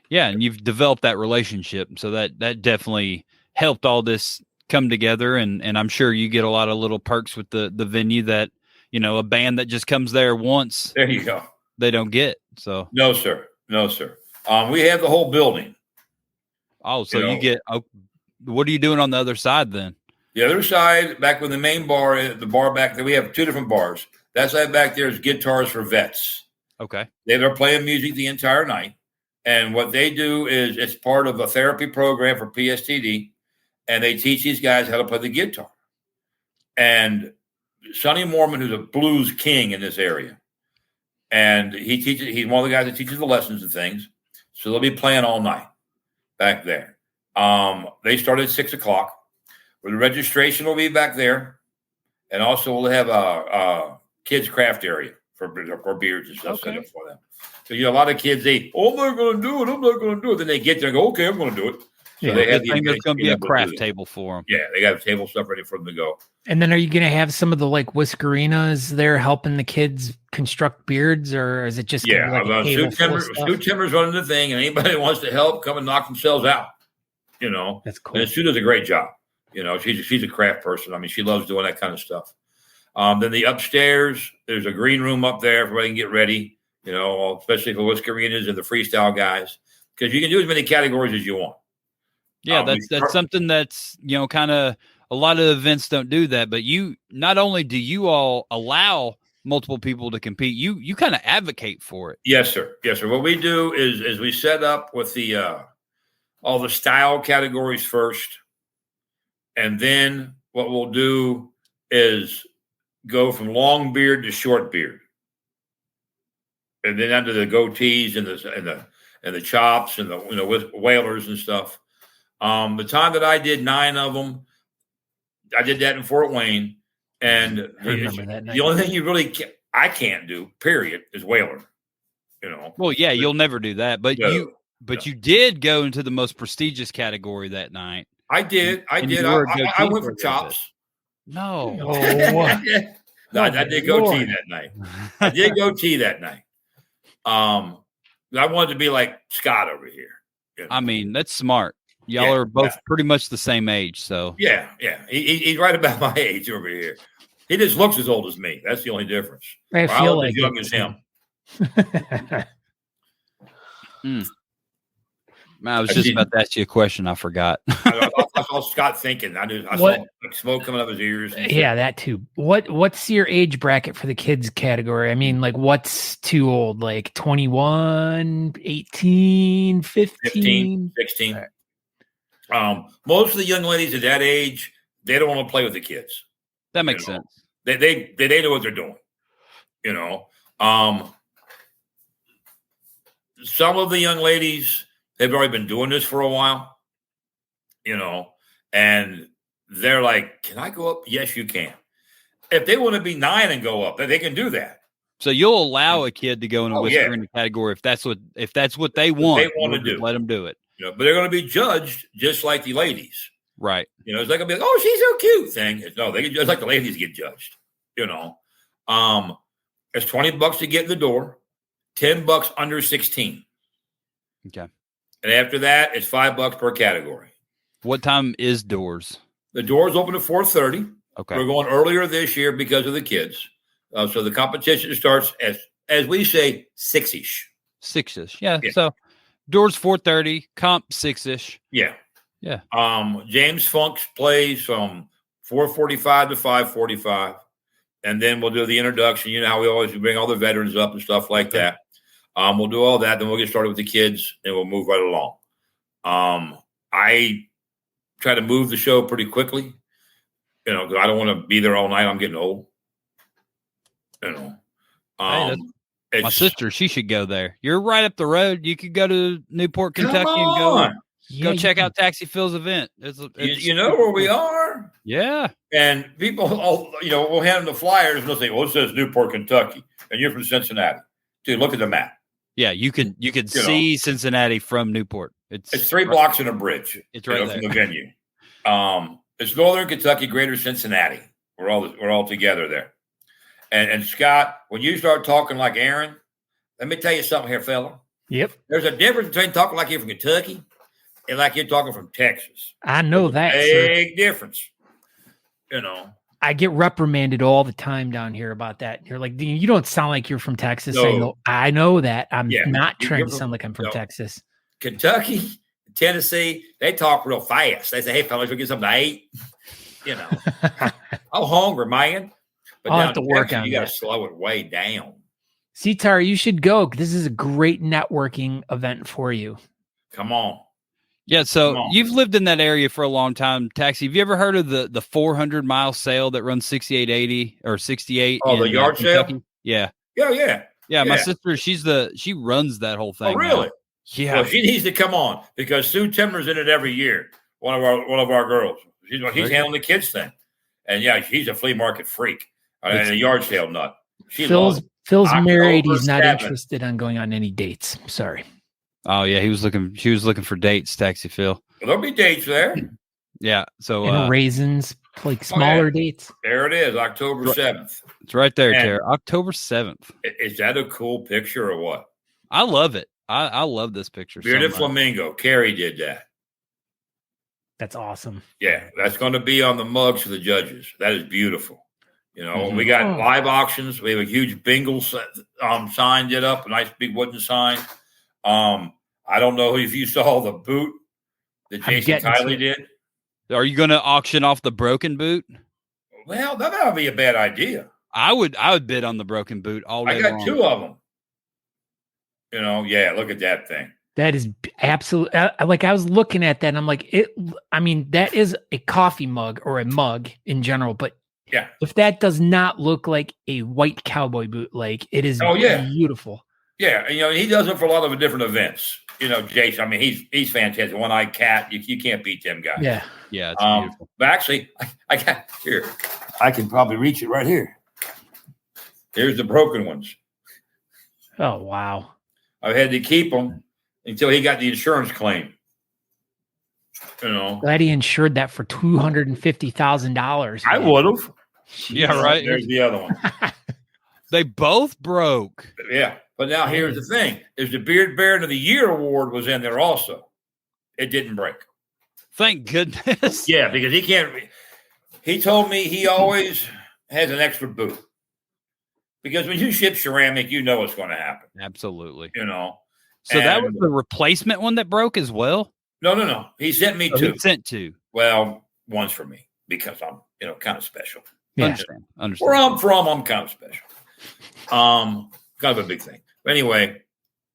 Yeah, and you've developed that relationship, so that definitely helped all this come together. And I'm sure you get a lot of little perks with the venue that you know a band that just comes there once. There you go. They don't get so. No, sir. No, sir. We have the whole building. Oh, so you get. Oh, what are you doing on the other side then? The other side, back with the main bar, the bar back there, we have 2 different bars. That side back there is guitars for vets. Okay. They're playing music the entire night. And what they do is it's part of a therapy program for PSTD, and they teach these guys how to play the guitar. And Sonny Mormon, who's a blues king in this area, and he's one of the guys that teaches the lessons and things. So they'll be playing all night back there. They start at 6 o'clock. Where the registration will be back there. And also we'll have a kids craft area for beards and stuff set up for them. So you know, a lot of kids, I'm not going to do it. I'm not going to do it. Then they get there and go, okay, I'm going to do it. So they have there's going to be a craft table for them. Yeah, they got a table stuff ready for them to go. And then are you going to have some of the like Whiskerinas there helping the kids construct beards, or is it just Sue Timmer's running the thing, and anybody that wants to help come and knock themselves out. You know, that's cool. And Sue does a great job. You know, she's a craft person. I mean, she loves doing that kind of stuff. Then the upstairs, there's a green room up there for everybody can get ready. You know, especially for Whiskerinas and the freestyle guys, because you can do as many categories as you want. Yeah, that's something that's, you know, kind of a lot of events don't do that. But you not only do you all allow multiple people to compete, you kind of advocate for it. Yes, sir. Yes, sir. What we do is we set up with the all the style categories first. And then what we'll do is go from long beard to short beard. And then under the goatees and the chops and the whalers and stuff. The time that I did 9 of them, I did that in Fort Wayne. And the only thing I can't do, period, is whaler. Well, yeah, you'll never do that, but No. you did go into the most prestigious category that night. I did. I went for chops. No. No, I did go tea that night. I did go tea that night. I wanted to be like Scott over here. I mean, that's smart. Y'all are both pretty much the same age, so yeah. He's right about my age over here. He just looks as old as me. That's the only difference. I feel like as young as him. I was just about to ask you a question. I forgot. I saw Scott thinking. I saw like smoke coming up his ears. Yeah, that too. What's your age bracket for the kids category? I mean, like, what's too old? Like 21, 18, 15? 16. Right. Most of the young ladies at that age, they don't want to play with the kids. That makes sense. They know what they're doing. Some of the young ladies, they've already been doing this for a while, and they're like, can I go up? Yes, you can. If they want to be 9 and go up, they can do that. So you'll allow a kid to go in a whiskering category if that's what they want. They want to do. Let them do it. But they're going to be judged just like the ladies. Right. It's not going to be like, oh, she's so cute thing. No, they get judged like the ladies get judged. It's $20 to get in the door, $10 under 16. Okay. And after that, it's $5 per category. What time is doors? The doors open at 4:30. Okay. We're going earlier this year because of the kids. So the competition starts as we say, 6-ish. 6-ish. Yeah. So doors 4:30, comp 6-ish. Yeah. Yeah. James Funks plays from 4:45 to 5:45. And then we'll do the introduction. You know how we always bring all the veterans up and stuff like that. We'll do all that. Then we'll get started with the kids and we'll move right along. I try to move the show pretty quickly, because I don't want to be there all night. I'm getting old. My sister, she should go there. You're right up the road. You could go to Newport, Kentucky and go check out Taxi Phil's event. It's you know where we are? Yeah. And people, we'll hand them the flyers and they'll say, well, it says Newport, Kentucky, and you're from Cincinnati. Dude, look at the map. Yeah, you could see Cincinnati from Newport. It's 3 blocks and a bridge. It's right there from the venue. It's Northern Kentucky, Greater Cincinnati. We're all together there. And Scott, when you start talking like Aaron, let me tell you something here, fella. Yep. There's a difference between talking like you're from Kentucky and like you're talking from Texas. I know that. Big difference. I get reprimanded all the time down here about that. You're like, you don't sound like you're from Texas. No. I know that. I'm not trying to sound like I'm from Texas. Kentucky, Tennessee, they talk real fast. They say, hey, fellas, we'll get something to eat. I'm hungry, man. But I'll have to work Texas, on you got to that. slow it way down. See, Tara, you should go. This is a great networking event for you. Come on. Yeah, so you've lived in that area for a long time, Taxi. Have you ever heard of the 400-mile sale that runs 6880 or 68? Oh, the yard sale? Yeah. Yeah. My sister, she runs that whole thing. Oh, really? Now. Yeah. Well, she needs to come on because Sue Timmer's in it every year. One of our girls. He's handling the kids thing, and she's a flea market freak and a yard sale nut. Phil's married. He's not interested on going on any dates. Sorry. Oh yeah, she was looking for dates, Taxi Phil. Well, there'll be dates there. Yeah. So and raisins, like smaller dates. There it is, October 7th. It's right there, Tara. October 7th. Is that a cool picture or what? I love it. I love this picture. Bearded Flamingo. Carrie did that. That's awesome. Yeah, that's going to be on the mugs for the judges. That is beautiful. We got live auctions. We have a huge bingo sign did up, a nice big wooden sign. I don't know if you saw the boot that Jason Kiley did. Are you going to auction off the broken boot? Well, that would be a bad idea. I would bid on the broken boot all day long. I got 2 of them. Look at that thing. That is absolute. Like I was looking at that and I'm like, that is a coffee mug or a mug in general, but if that does not look like a white cowboy boot, like it is beautiful. Yeah. He does it for a lot of different events. Jason, I mean, he's fantastic. One-eyed cat. You can't beat them guys. Yeah. Yeah. It's beautiful. But actually, I got here. I can probably reach it right here. Here's the broken ones. Oh, wow. I had to keep them until he got the insurance claim. You know, glad he insured that for $250,000. I would have. Yeah, right. There's the other one. They both broke. Yeah, but now here's the thing: is the Beard Baron of the Year award was in there also. It didn't break. Thank goodness. Yeah, because he can't. He told me he always has an extra boot because when you ship ceramic, you know what's going to happen. Absolutely. You know. So that was the replacement one that broke as well? No. He sent me two. He sent two. Well, one's for me because I'm, kind of special. Yeah. Understand. Where I'm from, I'm kind of special. Kind of a big thing. But anyway,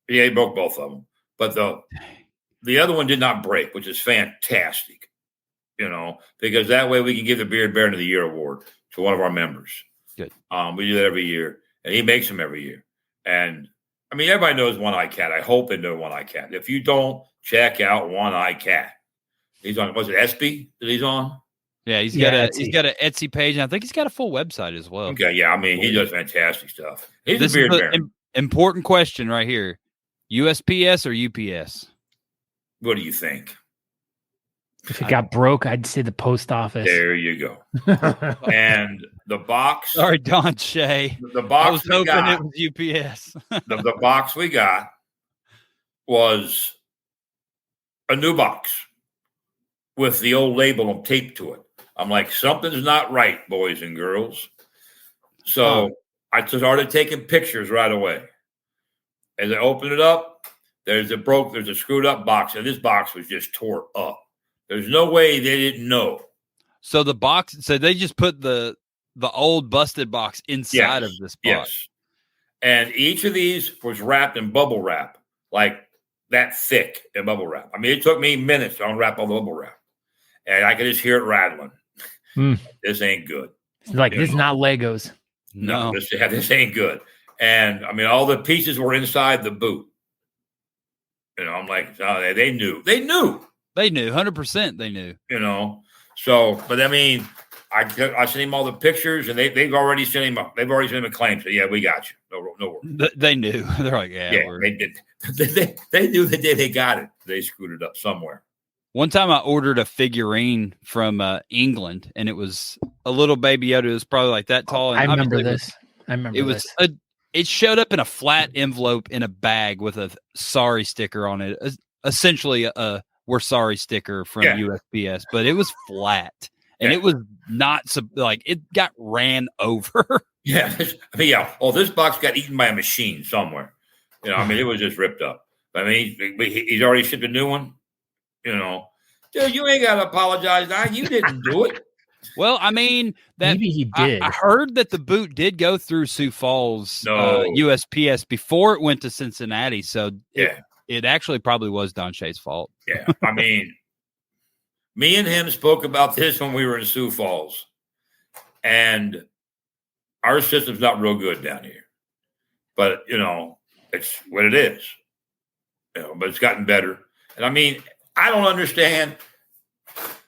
yeah, he broke both of them. But the other one did not break, which is fantastic. Because that way we can give the Beard Baron of the Year award to one of our members. Good. We do that every year, and he makes them every year. And I mean, everybody knows One Eye Cat. I hope they know One Eye Cat. If you don't, check out One Eye Cat. He's on. Was it SB that he's on? Yeah, he's got an Etsy page, and I think he's got a full website as well. Okay, yeah, I mean, he does fantastic stuff. He's a Beard Baron. Important question right here: USPS or UPS? What do you think? If it got broke, I'd say the post office. There you go. And the box. Sorry, Don Shay. The box I was hoping it was UPS. the box we got was a new box with the old label taped to it. I'm like, something's not right, boys and girls. So I started taking pictures right away. As I opened it up, there's a screwed up box, and this box was just tore up. There's no way they didn't know. So the box, so they just put the old busted box inside of this box. Yes. And each of these was wrapped in bubble wrap, like that thick in bubble wrap. I mean, it took me minutes to unwrap all the bubble wrap. And I could just hear it rattling. This ain't good. It's like, this is not Legos. No, this ain't good. And I mean, all the pieces were inside the boot. I'm like, oh, they knew. They knew. They knew, 100%. They knew. So, but I mean, I sent him all the pictures, and they've already sent him. They've already sent him a claim. So yeah, we got you. No worries. They knew. They're like, yeah, they did. They knew the day they got it. They screwed it up somewhere. One time, I ordered a figurine from England, and it was a little baby Yoda. It was probably like that tall. And I remember this. It showed up in a flat envelope in a bag with a sorry sticker on it. Essentially, we're sorry sticker from USPS, but it was flat and it was not it got ran over. Yeah. I mean, yeah. Oh, this box got eaten by a machine somewhere. I mean, it was just ripped up. I mean, he's already shipped a new one. Dude, you ain't got to apologize now. You didn't do it. Well, I mean, maybe he did. I heard that the boot did go through Sioux Falls USPS before it went to Cincinnati. So it actually probably was Don Shay's fault. Yeah. I mean, me and him spoke about this when we were in Sioux Falls. And our system's not real good down here. But, it's what it is. But it's gotten better. And I mean, I don't understand.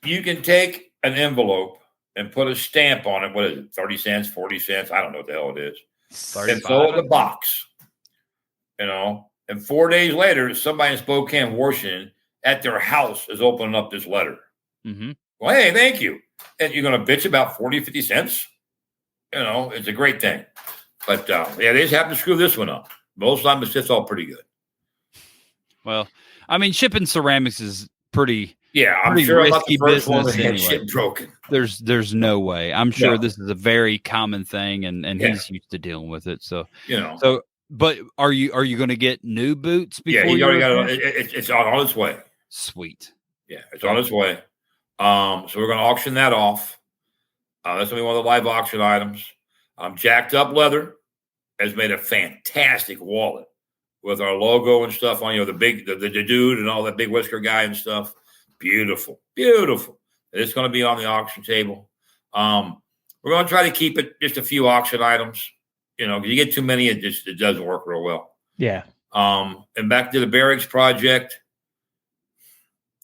You can take an envelope and put a stamp on it. What is it? 30 cents, 40 cents? I don't know what the hell it is. And throw it in the box. And 4 days later, somebody in Spokane, Washington, at their house is opening up this letter. Mm-hmm. Well, hey, thank you. And you're going to bitch about 40, 50 cents? It's a great thing. But, they just have to screw this one up. Most of the time, it's all pretty good. Well, I mean, shipping ceramics is pretty... Yeah, I'm sure I'm not the first one that had shit broken. There's no way. I'm sure this is a very common thing, and he's used to dealing with it. So but are you going to get new boots before? Yeah, you already got it. It's on its way. Sweet. Yeah, it's on its way. So we're going to auction that off. That's going to be one of the live auction items. Jacked Up Leather has made a fantastic wallet with our logo and stuff on. The dude and all that Big Whisker guy and stuff. Beautiful. It's going to be on the auction table. We're going to try to keep it just a few auction items, because you get too many, it doesn't work real well. Yeah. And back to the Barracks Project.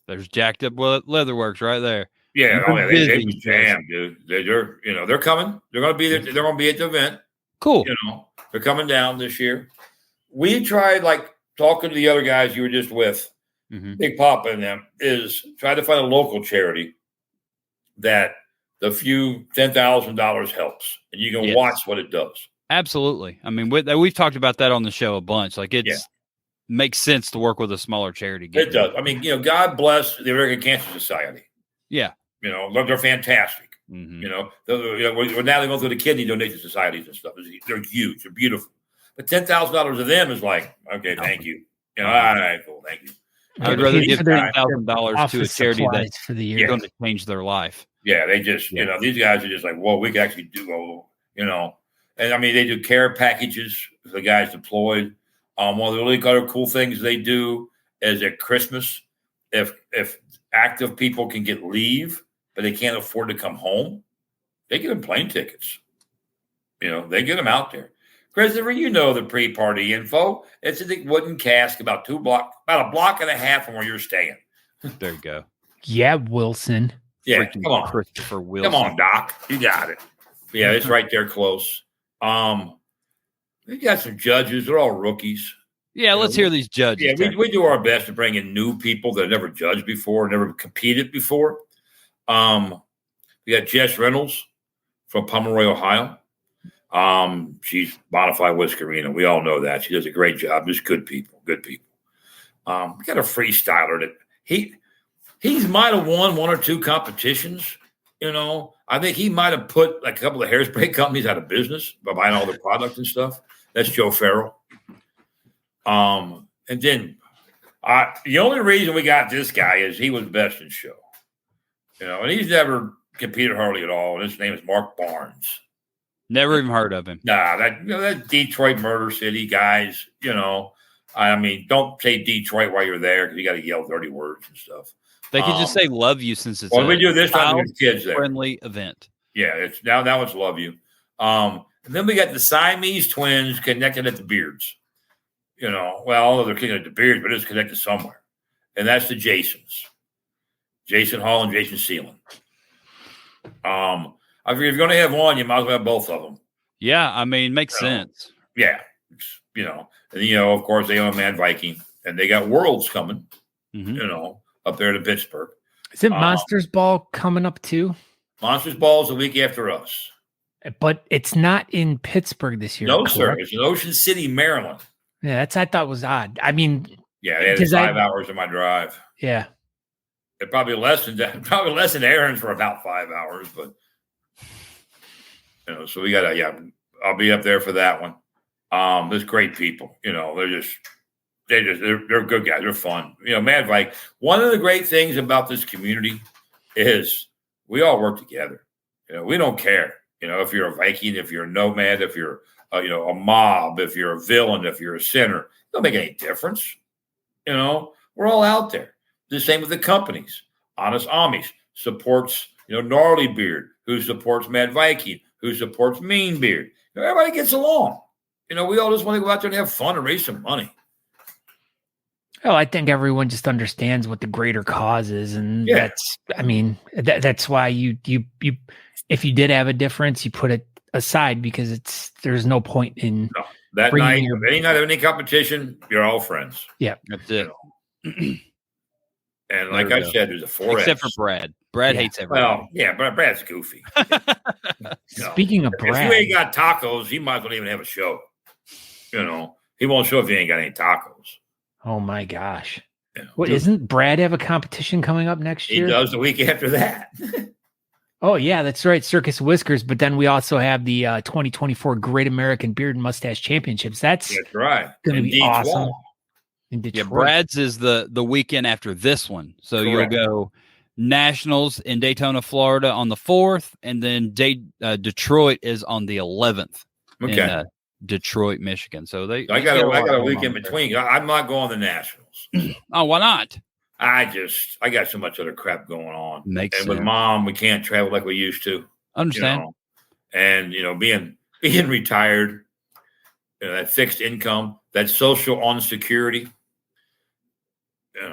There's Jacked Up Leatherworks right there. Yeah, they jammed, dude. They're coming. They're going to be there. They're going to be at the event. Cool. They're coming down this year. We tried talking to the other guys you were just with, Big Papa and them, is try to find a local charity that the few $10,000 helps, and you can watch what it does. Absolutely. I mean, we've talked about that on the show a bunch. Like makes sense to work with a smaller charity. It does. I mean, God bless the American Cancer Society. Yeah. They're fantastic. We're now going through the kidney donation societies and stuff. They're huge. They're beautiful. But $10,000 of them is like, okay, thank you. All right, cool, thank you. I would rather give $10,000 to a charity that's for the year going to change their life. Yeah, they just, these guys are just like, whoa, we can actually do, and I mean, they do care packages for the guys deployed. One of the really other cool things they do is at Christmas, if active people can get leave, but they can't afford to come home, they get them plane tickets. They get them out there. Christopher, the pre-party info. It's a wooden cask about a block and a half from where you're staying. There you go. Yeah, Wilson. Yeah, come on, Christopher Wilson. Come on, Doc. You got it. Yeah, it's right there close. We got some judges. They're all rookies. Yeah, let's hear these judges. Yeah, we do our best to bring in new people that have never judged before, never competed before. We got Jess Reynolds from Pomeroy, Ohio. She's bonafide whiskerina. We all know that. She does a great job. Just good people. We got a freestyler that he might have won one or two competitions. I think he might have put like a couple of hairspray companies out of business by buying all their product and stuff. That's Joe Farrell. And then the only reason we got this guy is he was best in show. And he's never competed hardly at all. And his name is Mark Barnes. Never even heard of him. Nah, that Detroit Murder City guys, I mean, don't say Detroit while you're there because you got to yell dirty words and stuff. They could just say love you since it's we do this time with kids there. Friendly event. Yeah, it's now it's love you. And then we got the Siamese twins connected at the Beards. Although they're connected at the Beards, but it's connected somewhere. And that's the Jasons. Jason Hall and Jason Seelan. I figure if you're going to have one, you might as well have both of them. Yeah, I mean, makes sense. Yeah, and of course they own Mad Viking, and they got Worlds coming. Up there to Pittsburgh. Is it Monsters Ball coming up too? Monsters Ball is the week after us, but it's not in Pittsburgh this year. No, sir. It's in Ocean City, Maryland. Yeah, I thought was odd. I mean, it's 5 hours of my drive. Yeah, it probably less than that. Probably less than Aaron's for about 5 hours, but. So we got I'll be up there for that one. There's great people, they're good guys. They're fun. Mad Vike. One of the great things about this community is we all work together. We don't care. If you're a Viking, if you're a nomad, if you're a mob, if you're a villain, if you're a sinner, it don't make any difference. We're all out there. The same with the companies. Honest Amish supports, Gnarly Beard, who supports Mad Viking, who supports Mean Beard. Everybody gets along. We all just want to go out there and have fun and raise some money. Oh, I think everyone just understands what the greater cause is, and that's why you if you did have a difference, you put it aside because there's no point in that night. Any night of any competition, you're all friends. Yeah, that's it. And like I said, there's a 4 except for Brad. Brad hates everything. Well, yeah, but Brad's goofy. Speaking of Brad, if you ain't got tacos, he might as well even have a show. He won't show if he ain't got any tacos. Oh my gosh! Isn't Brad have a competition coming up next year? He does the week after that. Oh yeah, that's right, Circus Whiskers. But then we also have the 2024 Great American Beard and Mustache Championships. That's right. Going to be awesome. In Detroit. Yeah, Brad's is the weekend after this one. So Correct. You'll go Nationals in Daytona, Florida on the 4th, and then Detroit is on the 11th. Okay. In, Detroit, Michigan. So I got a week in between. I'm not going to the Nationals. Oh, why not? I got so much other crap going on. Makes sense. With Mom, we can't travel like we used to. Understand. And being retired, that fixed income, that social security.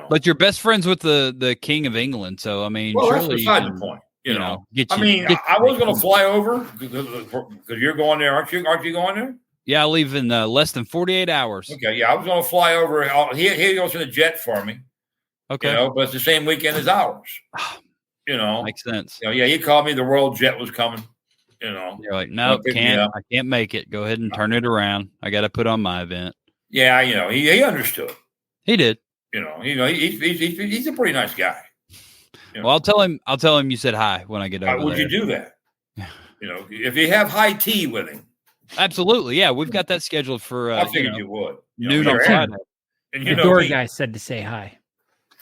But you're best friends with the King of England, so I mean, that's beside the point. I was going to fly over because you're going there, aren't you? Aren't you going there? Yeah, I leave in less than 48 hours. Okay, yeah, I was going to fly over. He goes in a jet for me. Okay. You know, but it's the same weekend as ours. You know. Makes sense. You know, yeah, he called me. The World Jet was coming. You know. You're like, no, I can't make it. Go ahead and turn it around. I got to put on my event. Yeah, you know, he understood. He did. You know, he's a pretty nice guy. You know? Well, I'll tell him you said hi when I get over there. Would you do that? You know, if you have high tea with him. Absolutely, yeah. We've got that scheduled for. I figured you would. Noon on Friday. And the door guy said to say hi.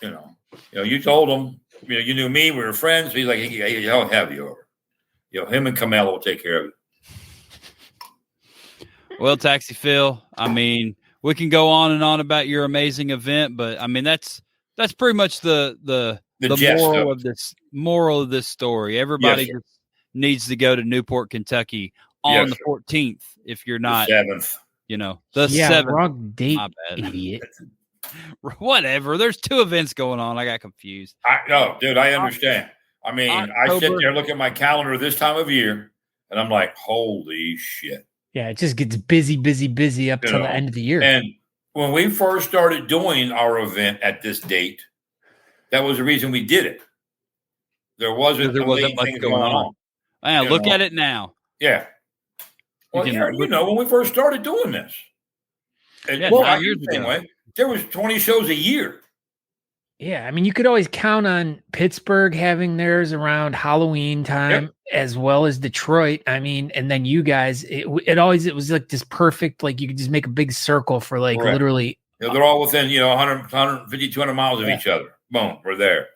You know, you told him. You know, you knew me. We were friends. He's like, I'll have you over. You know, him and Camelo will take care of it. Well, Taxi Phil, I mean, we can go on and on about your amazing event, but I mean that's pretty much the moral of this story. Everybody just needs to go to Newport, Kentucky on the 14th. If you're not the 7th, you know, the 7th. Wrong date, idiot. Whatever. There's 2 events going on. I got confused. Dude, I understand. I mean, I sit there, look at my calendar this time of year, and I'm like, holy shit. Yeah, it just gets busy up till the end of the year. And when we first started doing our event at this date, that was the reason we did it. There wasn't much going on. Man, look at it now. Yeah. Well, you know, when we first started doing this, there was 20 shows a year. Yeah, I mean, you could always count on Pittsburgh having theirs around Halloween time, as well as Detroit. I mean, and then you guys, it was like this perfect, like you could just make a big circle for like literally. You know, they're all within 150, 200 miles of each other. Boom, we're there.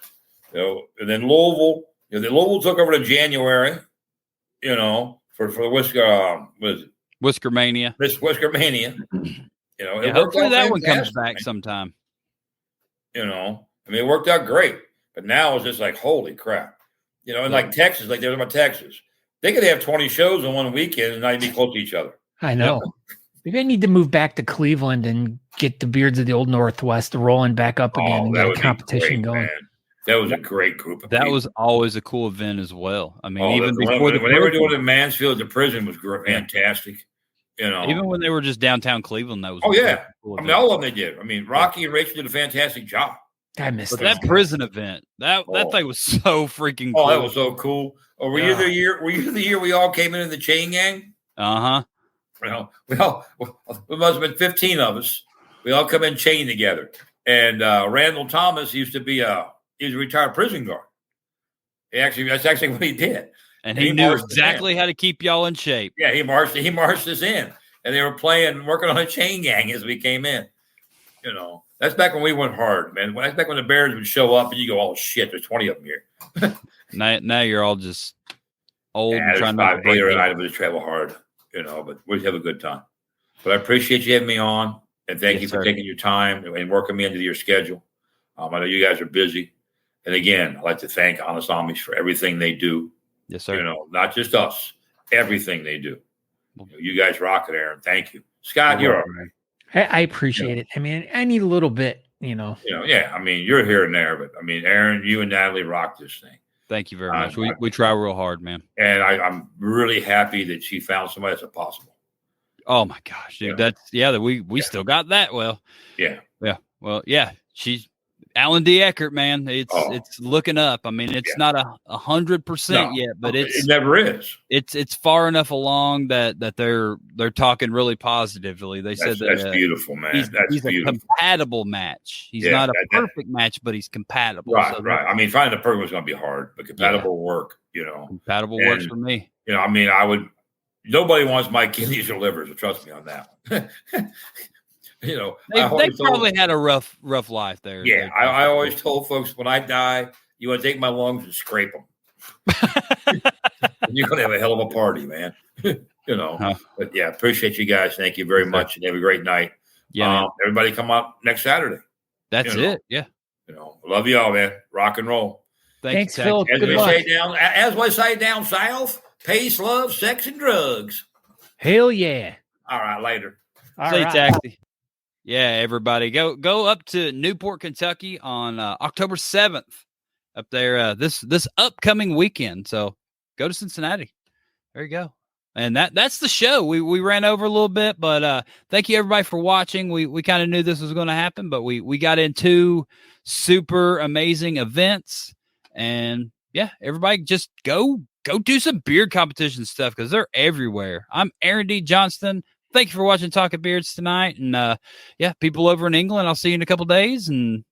You know, and then Louisville. Louisville took over to January. You know, for the Whisker, what is it? Whisker Mania. Whisker Mania. You know, hopefully that one comes back sometime. You know, I mean, it worked out great, but now it's just like, holy crap. You know, and like Texas, like there's about Texas, they could have 20 shows in one weekend and not even be close to each other. I know. Maybe I need to move back to Cleveland and get the Beards of the Old Northwest rolling back up again and get a competition going. Man. That was a great group of people. That was always a cool event as well. I mean, even before when they were doing it in Mansfield, the prison was fantastic. You know, even when they were just downtown Cleveland, that was cool I mean, all of them they did. I mean, Rocky and Rachel did a fantastic job. I missed that prison event. That thing was so freaking cool. Oh, that was so cool. Oh, were you the year we all came in the chain gang? Uh-huh. Well, we must have been 15 of us. We all come in chain together. And Randall Thomas he was a retired prison guard. That's actually what he did. And he knew exactly how to keep y'all in shape. Yeah, he marched us in. And they were working on a chain gang as we came in. You know, that's back when we went hard, man. That's back when the Bears would show up and you go, oh, shit, there's 20 of them here. now you're all just old and trying to break it. I would travel hard, you know, but we'd have a good time. But I appreciate you having me on, and thank you for taking your time and working me into your schedule. I know you guys are busy. And again, I'd like to thank Honest Amish for everything they do. Yes, sir. You know, not just us, everything they do. You guys rock it, Aaron. Thank you. Scott, you're all right. I appreciate it. I mean, I need a little bit, you know. Yeah. I mean, you're here and there, but I mean, Aaron, you and Natalie rock this thing. Thank you very much. We try real hard, man. And I'm really happy that she found somebody that's impossible. Oh my gosh, dude. We still got that. Well, yeah. Well, yeah. She's Alan D. Eckert, man. It's looking up. I mean, it's not 100% yet, but it never is. It's far enough along that they're talking really positively. They said that's beautiful, man. He's a compatible match. He's not a perfect match, but he's compatible. Right, right. I mean, finding the perfect was going to be hard, but compatible work. You know, compatible works for me. You know, I mean, nobody wants my kidneys or livers. So trust me on that one. You know, they probably had a rough life there. Yeah, I always told folks when I die, you want to take my lungs and scrape them. You're going to have a hell of a party, man. You know, but yeah, appreciate you guys. Thank you very much, and have a great night. Yeah, everybody come up next Saturday. That's it. Yeah, you know, love you all, man. Rock and roll. Thanks, Phil. As we say down south, peace, love, sex, and drugs. Hell yeah! All right, later. Say Taxi. Yeah, everybody, go up to Newport, Kentucky on October 7th up there this upcoming weekend. So go to Cincinnati. There you go. And that's the show. We ran over a little bit, but thank you everybody for watching. We kind of knew this was going to happen, but we got into super amazing events, and yeah, everybody just go do some beard competition stuff because they're everywhere. I'm Aaron D. Johnston. Thank you for watching Talking Beards tonight, and yeah, people over in England, I'll see you in a couple days, and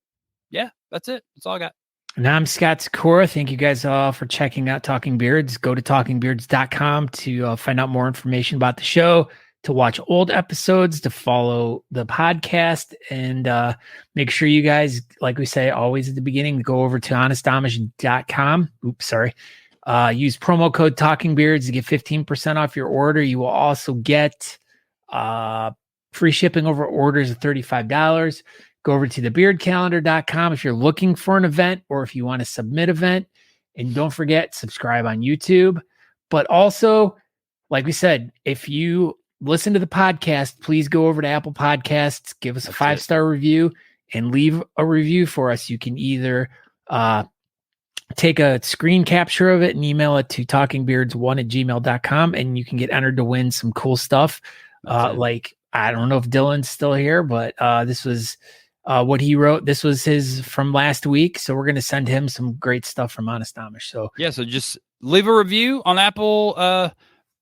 yeah, that's it. That's all I got. And I'm Scott Sikora. Thank you guys all for checking out Talking Beards. Go to talkingbeards.com to find out more information about the show, to watch old episodes, to follow the podcast, and make sure you guys, like we say always at the beginning, go over to honestamish.com. Oops, sorry. Use promo code Talking Beards to get 15% off your order. You will also get free shipping over orders of $35. Go over to thebeardcalendar.com if you're looking for an event or if you want to submit event. And don't forget, subscribe on YouTube. But also, like we said, if you listen to the podcast, please go over to Apple Podcasts, give us a 5-star review, and leave a review for us. You can either take a screen capture of it and email it to talkingbeards1@gmail.com, and you can get entered to win some cool stuff. Like, I don't know if Dylan's still here, but this was what he wrote. This was his from last week. So we're going to send him some great stuff from Honest Amish. So yeah, so just leave a review on Apple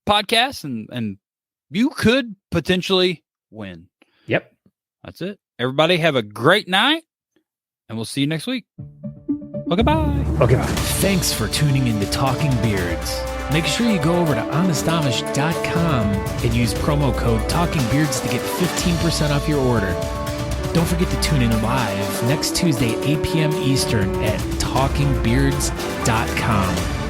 Podcasts and you could potentially win. Yep. That's it. Everybody have a great night, and we'll see you next week. Okay, bye. Okay, bye. Thanks for tuning in to Talking Beards. Make sure you go over to honestamish.com and use promo code Talking Beards to get 15% off your order. Don't forget to tune in live next Tuesday, 8 p.m. Eastern at talkingbeards.com.